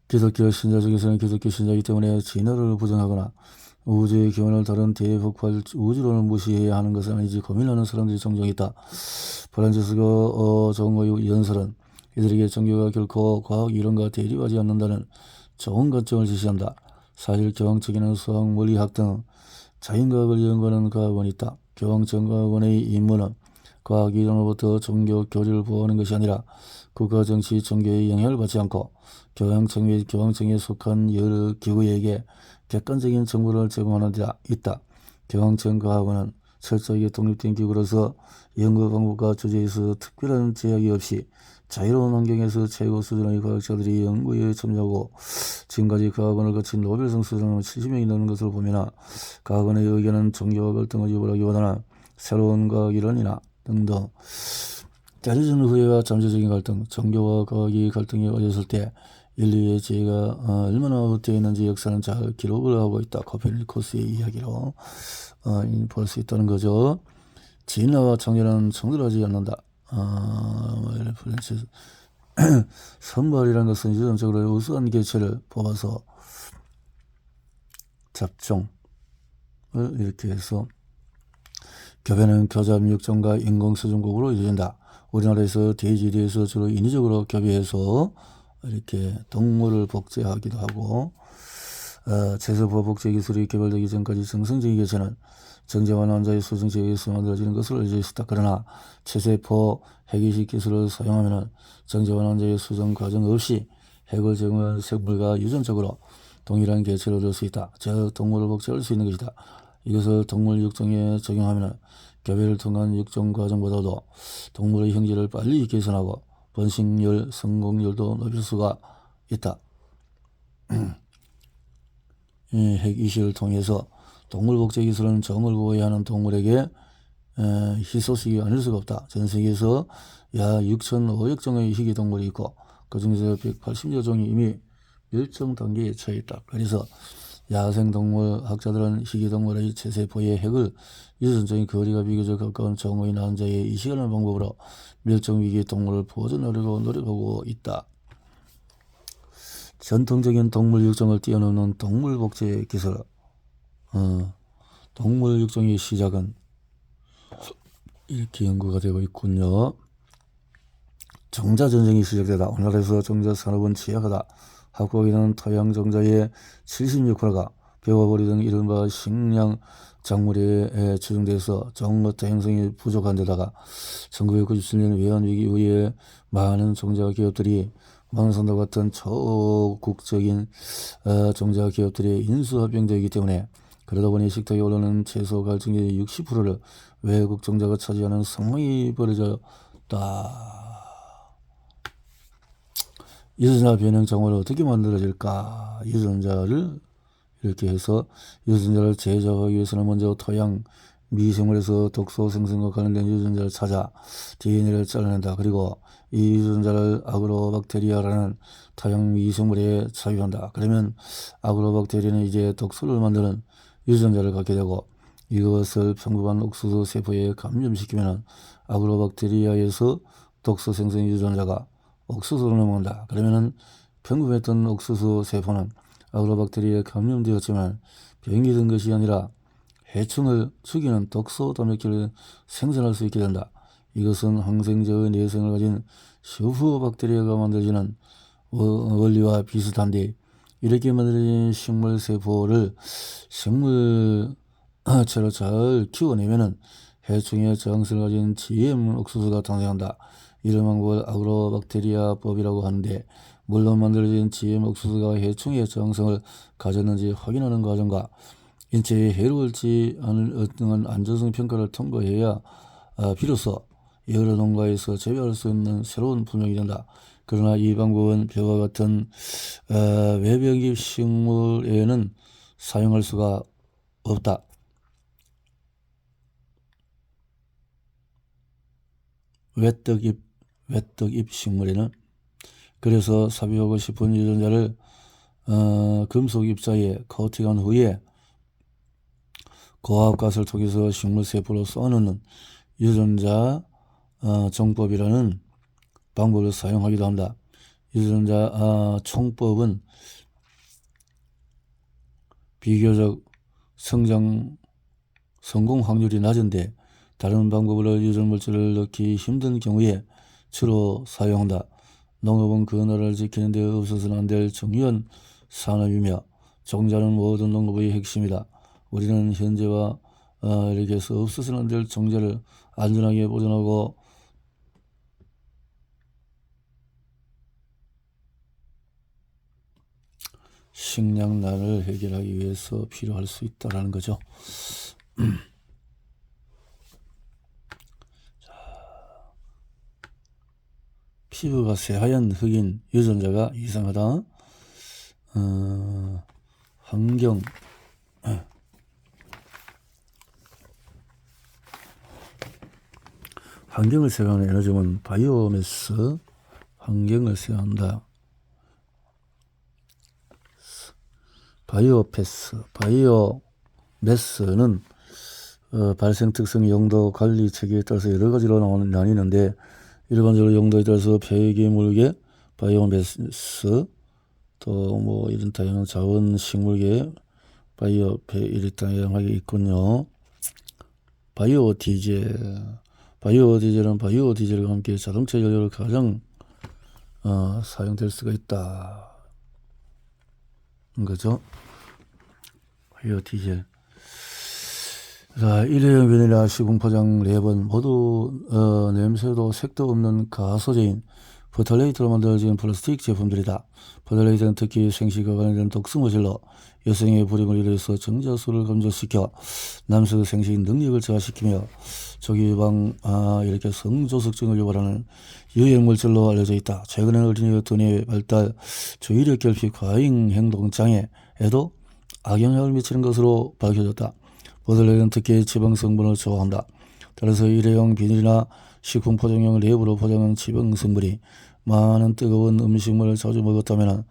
기독교 신자 중에서는 기독교 신자이기 때문에 진화를 부정하거나 우주의 기원을 다른 대폭발 우주론을 무시해야 하는 것은 아니지 고민하는 사람들이 종종 있다. 프란치스코 정의 연설은 이들에게 종교가 결코 과학 이론과 대립하지 않는다는 좋은 관점을 제시한다. 사실 교황청에는 수학, 물리학 등 자연과학을 연구하는 과학원이 있다. 교황청과학원의 임무는 과학 이론으로부터 종교 교리를 보호하는 것이 아니라 국가 정치 종교에 영향을 받지 않고 교황청에 속한 여러 기구에게 객관적인 정보를 제공하는 데 있다. 교황청과학원은 철저하게 독립된 기구로서 연구 방법과 주제에서 특별한 제약이 없이 자유로운 환경에서 최고 수준의 과학자들이 연구에 참여하고 지금까지 과학원을 거친 노벨상 수상자는 70명이 넘는 것을 보면 과학원의 의견은 종교와 갈등을 유발하기보다는 새로운 과학 이론이나 등등 때려진 후회와 잠재적인 갈등, 종교와 과학이 갈등에 어졌을 때 인류의 지혜가 얼마나 헛되어 있는지 역사는 잘 기록을 하고 있다. 코페르니쿠스의 이야기로 볼 수 있다는 거죠. 진화와 창조는 정들하지 않는다. 선발이라는 것은 유전적으로 우수한 개체를 뽑아서 잡종을 이렇게 해서 교배는 교잡 육종과 인공수종국으로 이루어진다. 우리나라에서 돼지에 주로 인위적으로 교배해서 이렇게 동물을 복제하기도 하고 제세포 복제 기술이 개발되기 전까지 정상적인 개체는 정제환 환자의 수정체에 의해서 만들어지는 것을 알려져 있었다. 그러나 체세포 핵이식 기술을 사용하면 정제환 환자의 수정 과정 없이 핵을 제공한 생물과 유전적으로 동일한 개체를 얻을 수 있다. 즉 동물을 복제할 수 있는 것이다. 이것을 동물 육종에 적용하면 교배를 통한 육종 과정보다도 동물의 형질을 빨리 개선하고 번식률, 성공률도 높일 수가 있다. 핵이식을 통해서 동물 복제 기술은 정을 보호해야 하는 동물에게 희소식이 아닐 수가 없다. 전 세계에서 약 6,500종의 희귀 동물이 있고 그 중에서 180여 종이 이미 멸종 단계에 처해 있다. 그래서 야생동물 학자들은 희귀동물의 체세포의 핵을 유전적인 거리가 비교적 가까운 정의 난자에 이식하는 방법으로 멸종위기 동물을 보존하려고 노력하고 있다. 전통적인 동물 육종을 뛰어넘는 동물 복제 기술. 동물 육종의 시작은 이렇게 연구가 되고 있군요. 정자전쟁이 시작되다. 우리나라에서 정자산업은 취약하다. 학국에는 토양 정자의 76%가 벼와보리 등 이른바 식량 작물에 추정돼서 정어터 형성이 부족한 데다가 1997년 외환위기 이후에 많은 정자 기업들이 망상도 같은 초국적인 정자 기업들이 인수합병되기 때문에 그러다 보니 식탁에 오르는 채소 갈증의 60%를 외국 정자가 차지하는 상황이 벌어졌다. 유전자 변형 작물을 어떻게 만들어질까? 유전자를 이렇게 해서 유전자를 제작하기 위해서는 먼저 토양 미생물에서 독소 생성과 관련된 유전자를 찾아 DNA를 잘라낸다. 그리고 이 유전자를 아그로박테리아라는 토양 미생물에 착유한다. 그러면 아그로박테리아는 이제 독소를 만드는 유전자를 갖게 되고 이것을 평범한 옥수수 세포에 감염시키면 아그로박테리아에서 독소 생성 유전자가 옥수수로 넘어간다. 그러면은 평범했던 옥수수 세포는 아그로박테리아에 감염되었지만 병이 든 것이 아니라 해충을 죽이는 독소 단백질을 생산할 수 있게 된다. 이것은 항생제의 내성을 가진 슈퍼박테리아가 만들어지는 원리와 비슷한데 이렇게 만들어진 식물 세포를 식물체로 잘 키워내면은 해충의 저항성을 가진 GM 옥수수가 탄생한다. 이런 방법을 아그로박테리아법이라고 하는데 물론 만들어진 GM 옥수수가 해충의 저항성을 가졌는지 확인하는 과정과 인체에 해로울지 않을 어떠한 안전성 평가를 통과해야 비로소 여러 농가에서 재배할 수 있는 새로운 품종이 된다. 그러나 이 방법은 벼와 같은 외벽입 식물에는 사용할 수가 없다. 외떡잎 식물에는. 그래서 삽입하고 싶은 유전자를 금속 입자에 코팅한 후에 고압가스를 통해서 식물 세포로 쏘는 유전자 정법이라는 방법을 사용하기도 한다. 유전자 총법은 비교적 성공 확률이 낮은데 다른 방법으로 유전물질을 넣기 힘든 경우에 주로 사용한다. 농업은 그 나라를 지키는 데 없어서는 안 될 중요한 산업이며 종자는 모든 농업의 핵심이다. 우리는 현재와 이렇게 해서 없어서는 안 될 종자를 안전하게 보존하고 식량난을 해결하기 위해서 필요할 수 있다는 거죠. 피부가 새하얀 흑인 유전자가 이상하다. 환경을 생각하는 에너지는 바이오매스, 환경을 생각한다. 바이오매스는 발생 특성, 용도, 관리 체계에 따라서 여러 가지로 나뉘는데 일반적으로 용도에 따라서 폐기 물계, 바이오매스, 또 뭐 이런 다양한 자원 식물계, 이런 다양하게 있군요. 바이오디젤은 바이오디젤과 함께 자동차 연료로 가장 사용될 수가 있다. 거죠. 바이오디젤. 자, 일회용 비닐이나 시공포장 랩은 모두 냄새도 색도 없는 가소제인 포털레이트로 만들어진 플라스틱 제품들이다. 포털레이트는 특히 생식과 관련된 독성물질로 여성의 불임을 일으켜서 정자수를 감소시켜 남성의 생식 능력을 저하시키며 조기 예방 이렇게 성조석증을 유발하는 유해물질로 알려져 있다. 최근에는 어린이의 두뇌 발달, 주의력 결핍, 과잉 행동 장애에도 악영향을 미치는 것으로 밝혀졌다. 포털레이트는 특히 지방 성분을 좋아한다. 따라서 일회용 비닐이나 식품 포장용 랩으로 포장한 지방 성분이 많은 뜨거운 음식물을 자주 먹었다면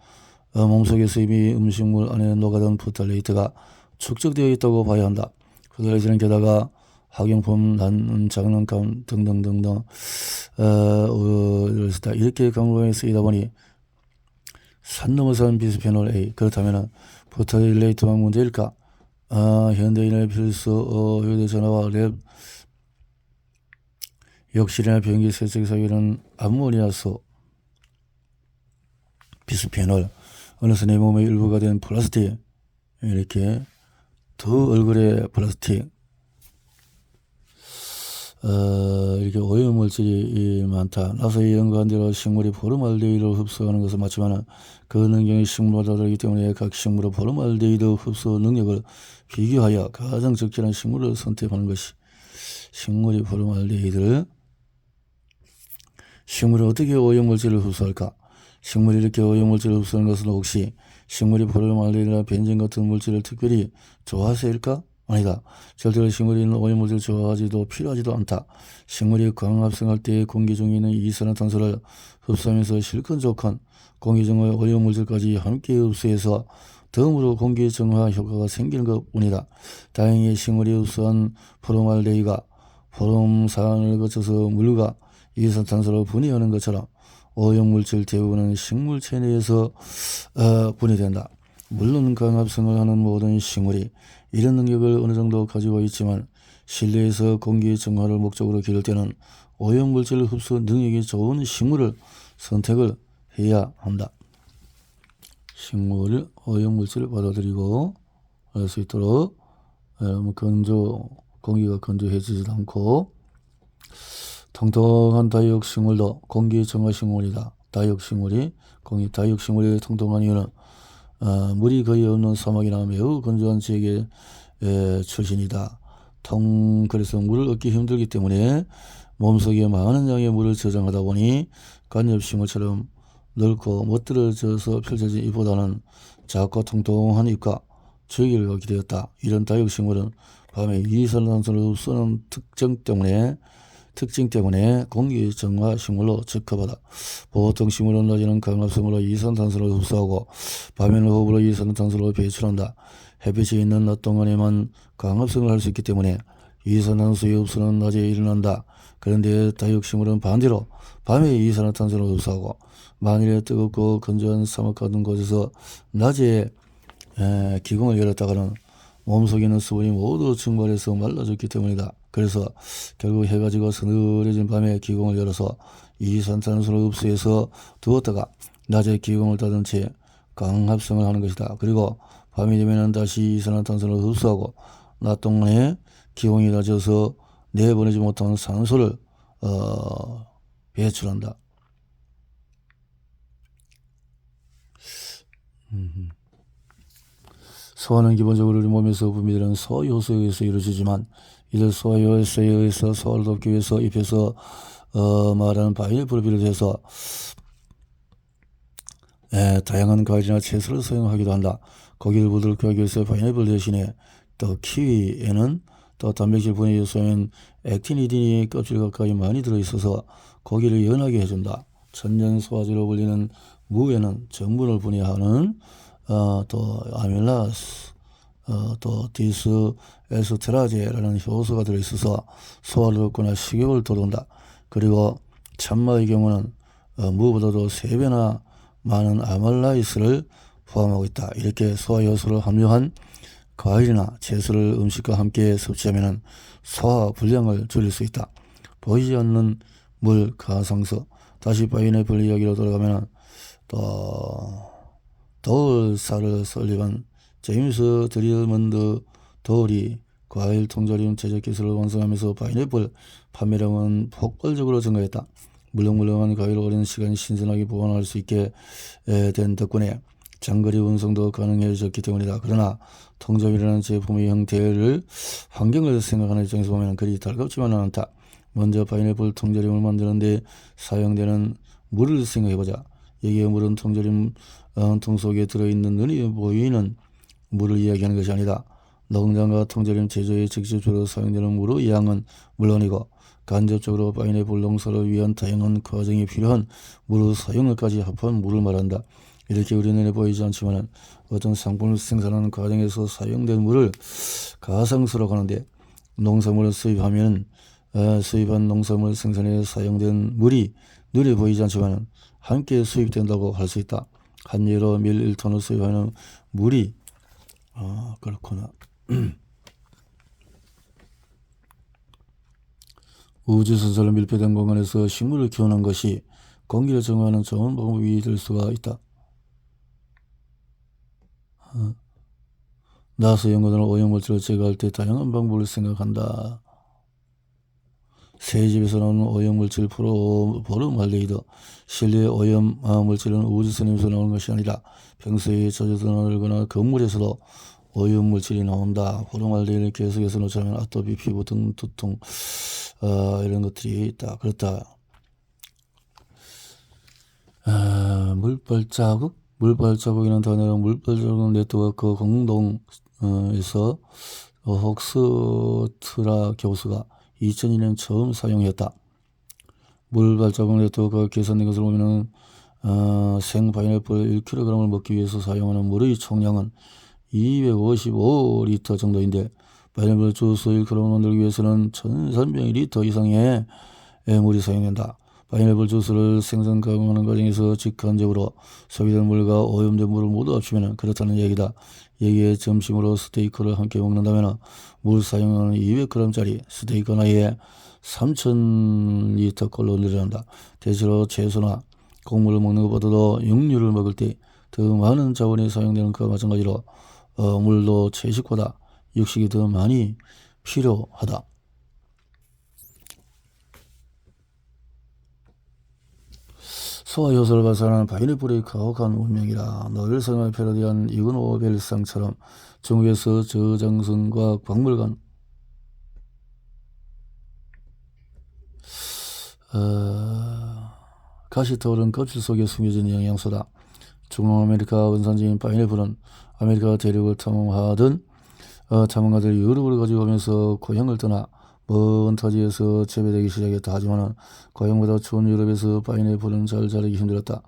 몸속에서 이미 음식물 안에 녹아든 포털레이트가 축적되어 있다고 봐야 한다. 포털레이트는 게다가 학용품, 장난감 등등등등 이렇게 강론에 쓰이다 보니 산 넘어선 비스페놀 A. 그렇다면 포털레이트만 문제일까? 현대인의 필수 휴대전화와 랩, 욕실이나 변기 세척 사용하는 암모니아수, 비스페놀, 어느새 내 몸의 일부가 된 플라스틱, 이렇게 더 얼굴에 플라스틱, 이렇게 오염물질이 많다. 나사에 연구한 대로 식물이 포름알데히드를 흡수하는 것은 맞지만 그 능력이 식물마다 다르기 때문에 각 식물의 포름알데히드 흡수 능력을 비교하여 가장 적절한 식물을 선택하는 것이 식물이 포름알데히드를. 식물이 어떻게 오염물질을 흡수할까? 식물이 이렇게 오염물질을 흡수하는 것은 혹시 식물이 포름알데히드나 벤젠 같은 물질을 특별히 좋아서일까? 아니다. 절대로 식물이 있는 오염물질을 좋아하지도 필요하지도 않다. 식물이 광합성할 때 공기 중에 있는 이산화탄소를 흡수하면서 실컷 좋건 공기 중의 오염물질까지 함께 흡수해서 덤으로 공기 정화 효과가 생기는 것 뿐이다. 다행히 식물이 흡수한 포름알데히드가 포름산을 거쳐서 물과 이산탄소로 분해하는 것처럼 오염물질 대부분은 식물 체내에서 분해된다. 물론 광합성을 하는 모든 식물이 이런 능력을 어느 정도 가지고 있지만 실내에서 공기 정화를 목적으로 기를 때는 오염물질 흡수 능력이 좋은 식물을 선택을 해야 한다. 식물을 오염물질을 받아들이고 할 수 있도록 공기가 건조해지지도 않고 통통한 다육식물도 공기 정화 식물이다. 다육식물이 통통한 이유는 물이 거의 없는 사막이나 매우 건조한 지역에 출신이다. 그래서 물을 얻기 힘들기 때문에 몸속에 많은 양의 물을 저장하다 보니 관엽식물처럼 넓고 멋들어져서 펼쳐진 잎보다는 작고 통통한 잎과 줄기를 갖게 되었다. 이런 다육식물은 밤에 이산화탄소를 흡수하는 특징 때문에 공기 정화 식물로 적합하다. 보통 식물은 낮에는 광합성으로 이산탄소를 흡수하고 밤에는 호흡으로 이산탄소를 배출한다. 햇빛이 있는 낮 동안에만 광합성을 할 수 있기 때문에 이산화탄소의 흡수는 낮에 일어난다. 그런데 다육식물은 반대로 밤에 이산화탄소를 흡수하고 만일에 뜨겁고 건조한 사막 같은 곳에서 낮에 기공을 열었다가는 몸속에 있는 수분이 모두 증발해서 말라졌기 때문이다. 그래서 결국 해가 지고 서늘해진 밤에 기공을 열어서 이산탄소를 흡수해서 두었다가 낮에 기공을 닫은 채 광합성을 하는 것이다. 그리고 밤이 되면 다시 이산화탄소를 흡수하고 낮 동안에 기공이 낮아서 내보내지 못한 산소를 배출한다. 소화는 기본적으로 우리 몸에서 분비되는 소요소에 의해서 이루어지지만 이들 소요소에 의해서 소화를 돕기 위해서 잎에서 말하는 파인애플을 비롯해서 다양한 과일이나 채소를 사용하기도 한다. 고기를 부드럽게 하기 위해서 파인애플 대신에 또 키위에는 또 단백질 분해 요소인 액티니딘이 껍질 가까이 많이 들어있어서 고기를 연하게 해준다. 천연 소화제로 불리는 무에는 정분을 분해하는 또 아밀라스 또 디스에스테라제라는 효소가 들어있어서 소화를 돕거나 식욕을 돋운다. 그리고 참마의 경우는 무보다도 3배나 많은 아말라이스를 포함하고 있다. 이렇게 소화 요소를 함유한 과일이나 채소를 음식과 함께 섭취하면 소화 불량을 줄일 수 있다. 보이지 않는 물 가상서. 다시 파인애플 이야기로 돌아가면 도울사를 설립한 제임스 드릴먼드 도울이 과일 통조림 제작 기술을 완성하면서 파인애플 판매량은 폭발적으로 증가했다. 물렁물렁한 과일을 오랜 시간 신선하게 보관할 수 있게 된 덕분에 장거리 운송도 가능해졌기 때문이다. 그러나 통조림이라는 제품의 형태를 환경을 생각하는 입장에서 보면 그리 달갑지만은 않다. 먼저 파인애플 통조림을 만드는데 사용되는 물을 생각해보자. 여기에 물은 통조림 통 속에 들어있는 눈이 보이는 물을 이야기하는 것이 아니다. 농장과 통조림 제조에 직접적으로 사용되는 물의 양은 물론이고 간접적으로 파인애플 농사를 위한 다양한 과정이 필요한 물의 사용을까지 합한 물을 말한다. 이렇게 우리 눈에 보이지 않지만 어떤 상품을 생산하는 과정에서 사용된 물을 가상수라고 하는데 농산물을 수입한 농산물 생산에 사용된 물이 눈에 보이지 않지만 함께 수입된다고 할 수 있다. 한 예로 밀 1톤을 수입하는 물이 그렇구나. 우주선처럼 밀폐된 공간에서 식물을 키우는 것이 공기를 정화하는 좋은 방법이 될 수가 있다. 나사 연구자는 오염물질을 제거할 때 다양한 방법을 생각한다. 새 집에서 나오는 오염물질 포름알데히드. 실내 오염물질은 우주선에서 나오는 것이 아니라 평소에 젖어들거나 건물에서도 오염물질이 나온다. 포름알데히드를 계속해서 놓자면 아토피, 피부 등 두통 이런 것들이 있다. 그렇다. 물발자국이라는 단어는 물발자국 네트워크 공동에서 헉스트라 교수가 2002년 처음 사용했다. 물발자국 네트워크가 계산된 것을 보면 생 파인애플 1kg을 먹기 위해서 사용하는 물의 총량은 255리터 정도인데 파인애플 주스 1kg 만들기 위해서는 1300리터 이상의 물이 사용된다. 파인애플 주스를 생산 가공하는 과정에서 직간접으로 소비된 물과 오염된 물을 모두 합치면 그렇다는 얘기다. 여기에 점심으로 스테이크를 함께 먹는다면 물 사용은 200g짜리 스테이크 하나에 3000리터꼴로 늘어난다. 대체로 채소나 곡물을 먹는 것보다도 육류를 먹을 때 더 많은 자원이 사용되는 것과 마찬가지로 물도 채식보다 육식이 더 많이 필요하다. 소화 효소를 발산하는 파인애플의 가혹한 운명이라. 노벨상을 패러디한 이그 노벨상처럼 중국에서 저장성과 박물관 가시 터오른 껍질 속에 숨겨진 영양소다. 중앙아메리카 원산지인 파인애플은 아메리카 대륙을 탐험하던 탐험가들이 유럽을 가지고 가면서 고향을 떠나 먼 타지에서 재배되기 시작했다. 하지만 고향보다 추운 유럽에서 파인애플은 잘 자라기 힘들었다.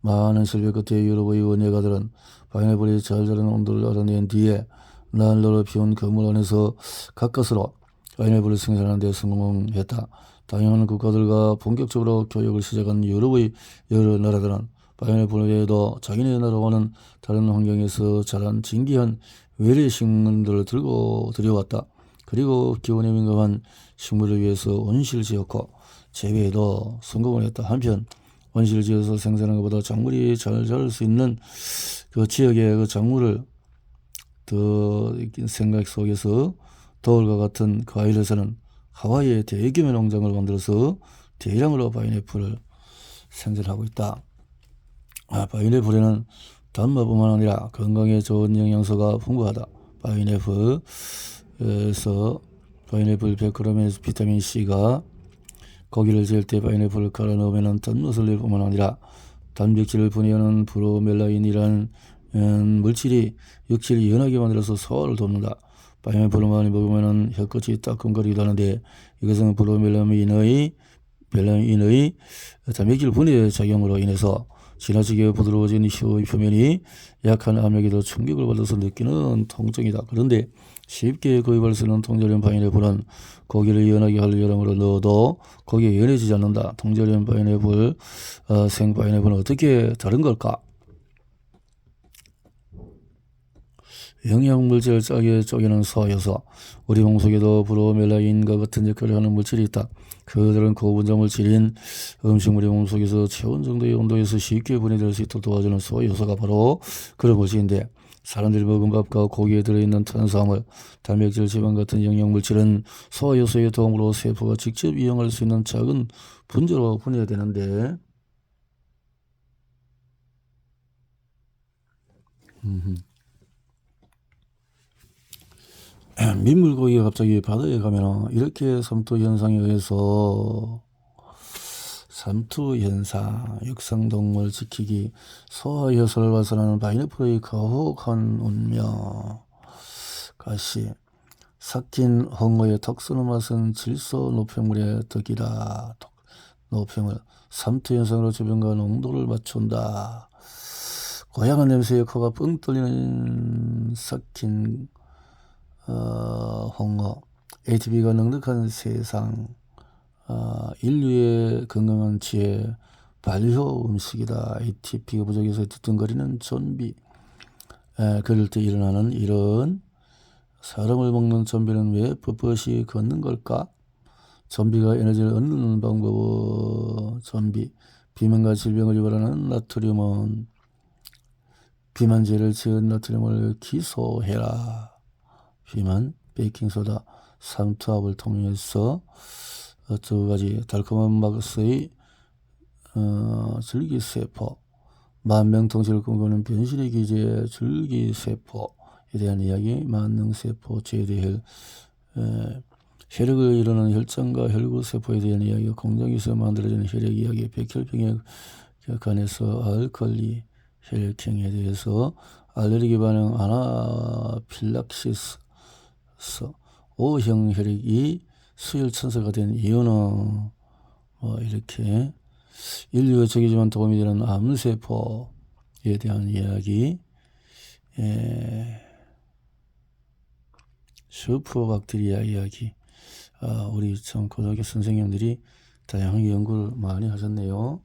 많은 실패 끝에 유럽의 원예가들은 파인애플이 잘 자라는 온도를 알아낸 뒤에 난로를 피운 건물 안에서 가까스로 파인애플을 생산하는 데 성공했다. 다양한 국가들과 본격적으로 교역을 시작한 유럽의 여러 나라들은 파인애플 외에도 자기네 나라와는 다른 환경에서 자란 진귀한 외래 식물들을 들고 들여왔다. 그리고 기온에 민감한 식물을 위해서 온실을 지었고 재배에도 성공을 했다. 한편 온실을 지어서 생산하는 것보다 작물이 잘 자랄 수 있는 그 지역의 그 작물을 더 생각 속에서 더울과 같은 과일에서는 하와이에 대규모 농장을 만들어서 대량으로 파인애플을 생산하고 있다. 파인애플에는 단맛뿐만 아니라 건강에 좋은 영양소가 풍부하다. 파인애플 100g의 비타민 C가 고기를 지을 때 파인애플을 갈아 넣으면 단맛을 낼 뿐만 아니라 단백질을 분해하는 브로멜라인이라는 물질이 역시를 연하게 만들어서 소화를 돕는다. 파인애플을 많이 먹으면 혀끝이 따끔거리기도 하는데 이것은 브로멜라인의 단백질 분해 작용으로 인해서 지나치게 부드러워진 혀의 표면이 약한 암에게도 충격을 받아서 느끼는 통증이다. 그런데 쉽게 구입할 수 있는 통조림 파인애플은 고기를 연하게 할 요령으로 넣어도 고기가 연해지지 않는다. 통조림 파인애플, 생 파인애플은 어떻게 다른 걸까? 영양물질을 짜게 쪼개는 소화효소. 우리 몸속에도 브로멜라인과 같은 역할을 하는 물질이 있다. 그들은 고분자 물질인 음식물이 몸속에서 체온 정도의 온도에서 쉽게 분해될 수 있도록 도와주는 소화효소가 바로 그런 물질인데 사람들이 먹은 밥과 고기에 들어있는 탄수화물, 단백질, 지방 같은 영양물질은 소화효소의 도움으로 세포가 직접 이용할 수 있는 작은 분자로 분해되는데 민물고기가 갑자기 바다에 가면 이렇게 삼투현상에 의해서 삼투현상, 육상동물 지키기, 소화효소를 발산하는 파인애플의 가혹한 운명. 가시, 삭힌 홍어의 턱 쓰는 맛은 질소 노폐물의 덕이다. 노폐물, 삼투현상으로 주변과 농도를 맞춘다. 고약한 냄새에 코가 뻥 뚫리는 삭힌 홍어, ATP가 넉넉한 세상, 인류의 건강한 지혜, 발효 음식이다. ATP가 부족해서 뒤뚱거리는 좀비. 그럴 때 일어나는 이런 사람을 먹는 좀비는 왜 뻣뻣이 걷는 걸까? 좀비가 에너지를 얻는 방법은 좀비. 비만과 질병을 유발하는 나트륨은 비만제를 지은 나트륨을 기소해라. 비만, 베이킹소다, 삼투압을 통해서 두 가지 달콤한 맛의 줄기세포, 만병통치를 꿈꾸는 변신의 기제 줄기세포에 대한 이야기, 만능세포, 제대혈, 혈액을 이루는 혈장과 혈구세포에 대한 이야기, 공장에서 만들어지는 혈액 이야기, 백혈병에 관해서 알칼리 혈액형에 대해서 알레르기 반응 아나필락시스, O형 혈액이 수혈천사가 된 이유는 이렇게 인류의 적이지만 도움이 되는 암세포에 대한 이야기, 슈퍼박테리아 이야기. 우리 참 고등학교 선생님들이 다양한 연구를 많이 하셨네요.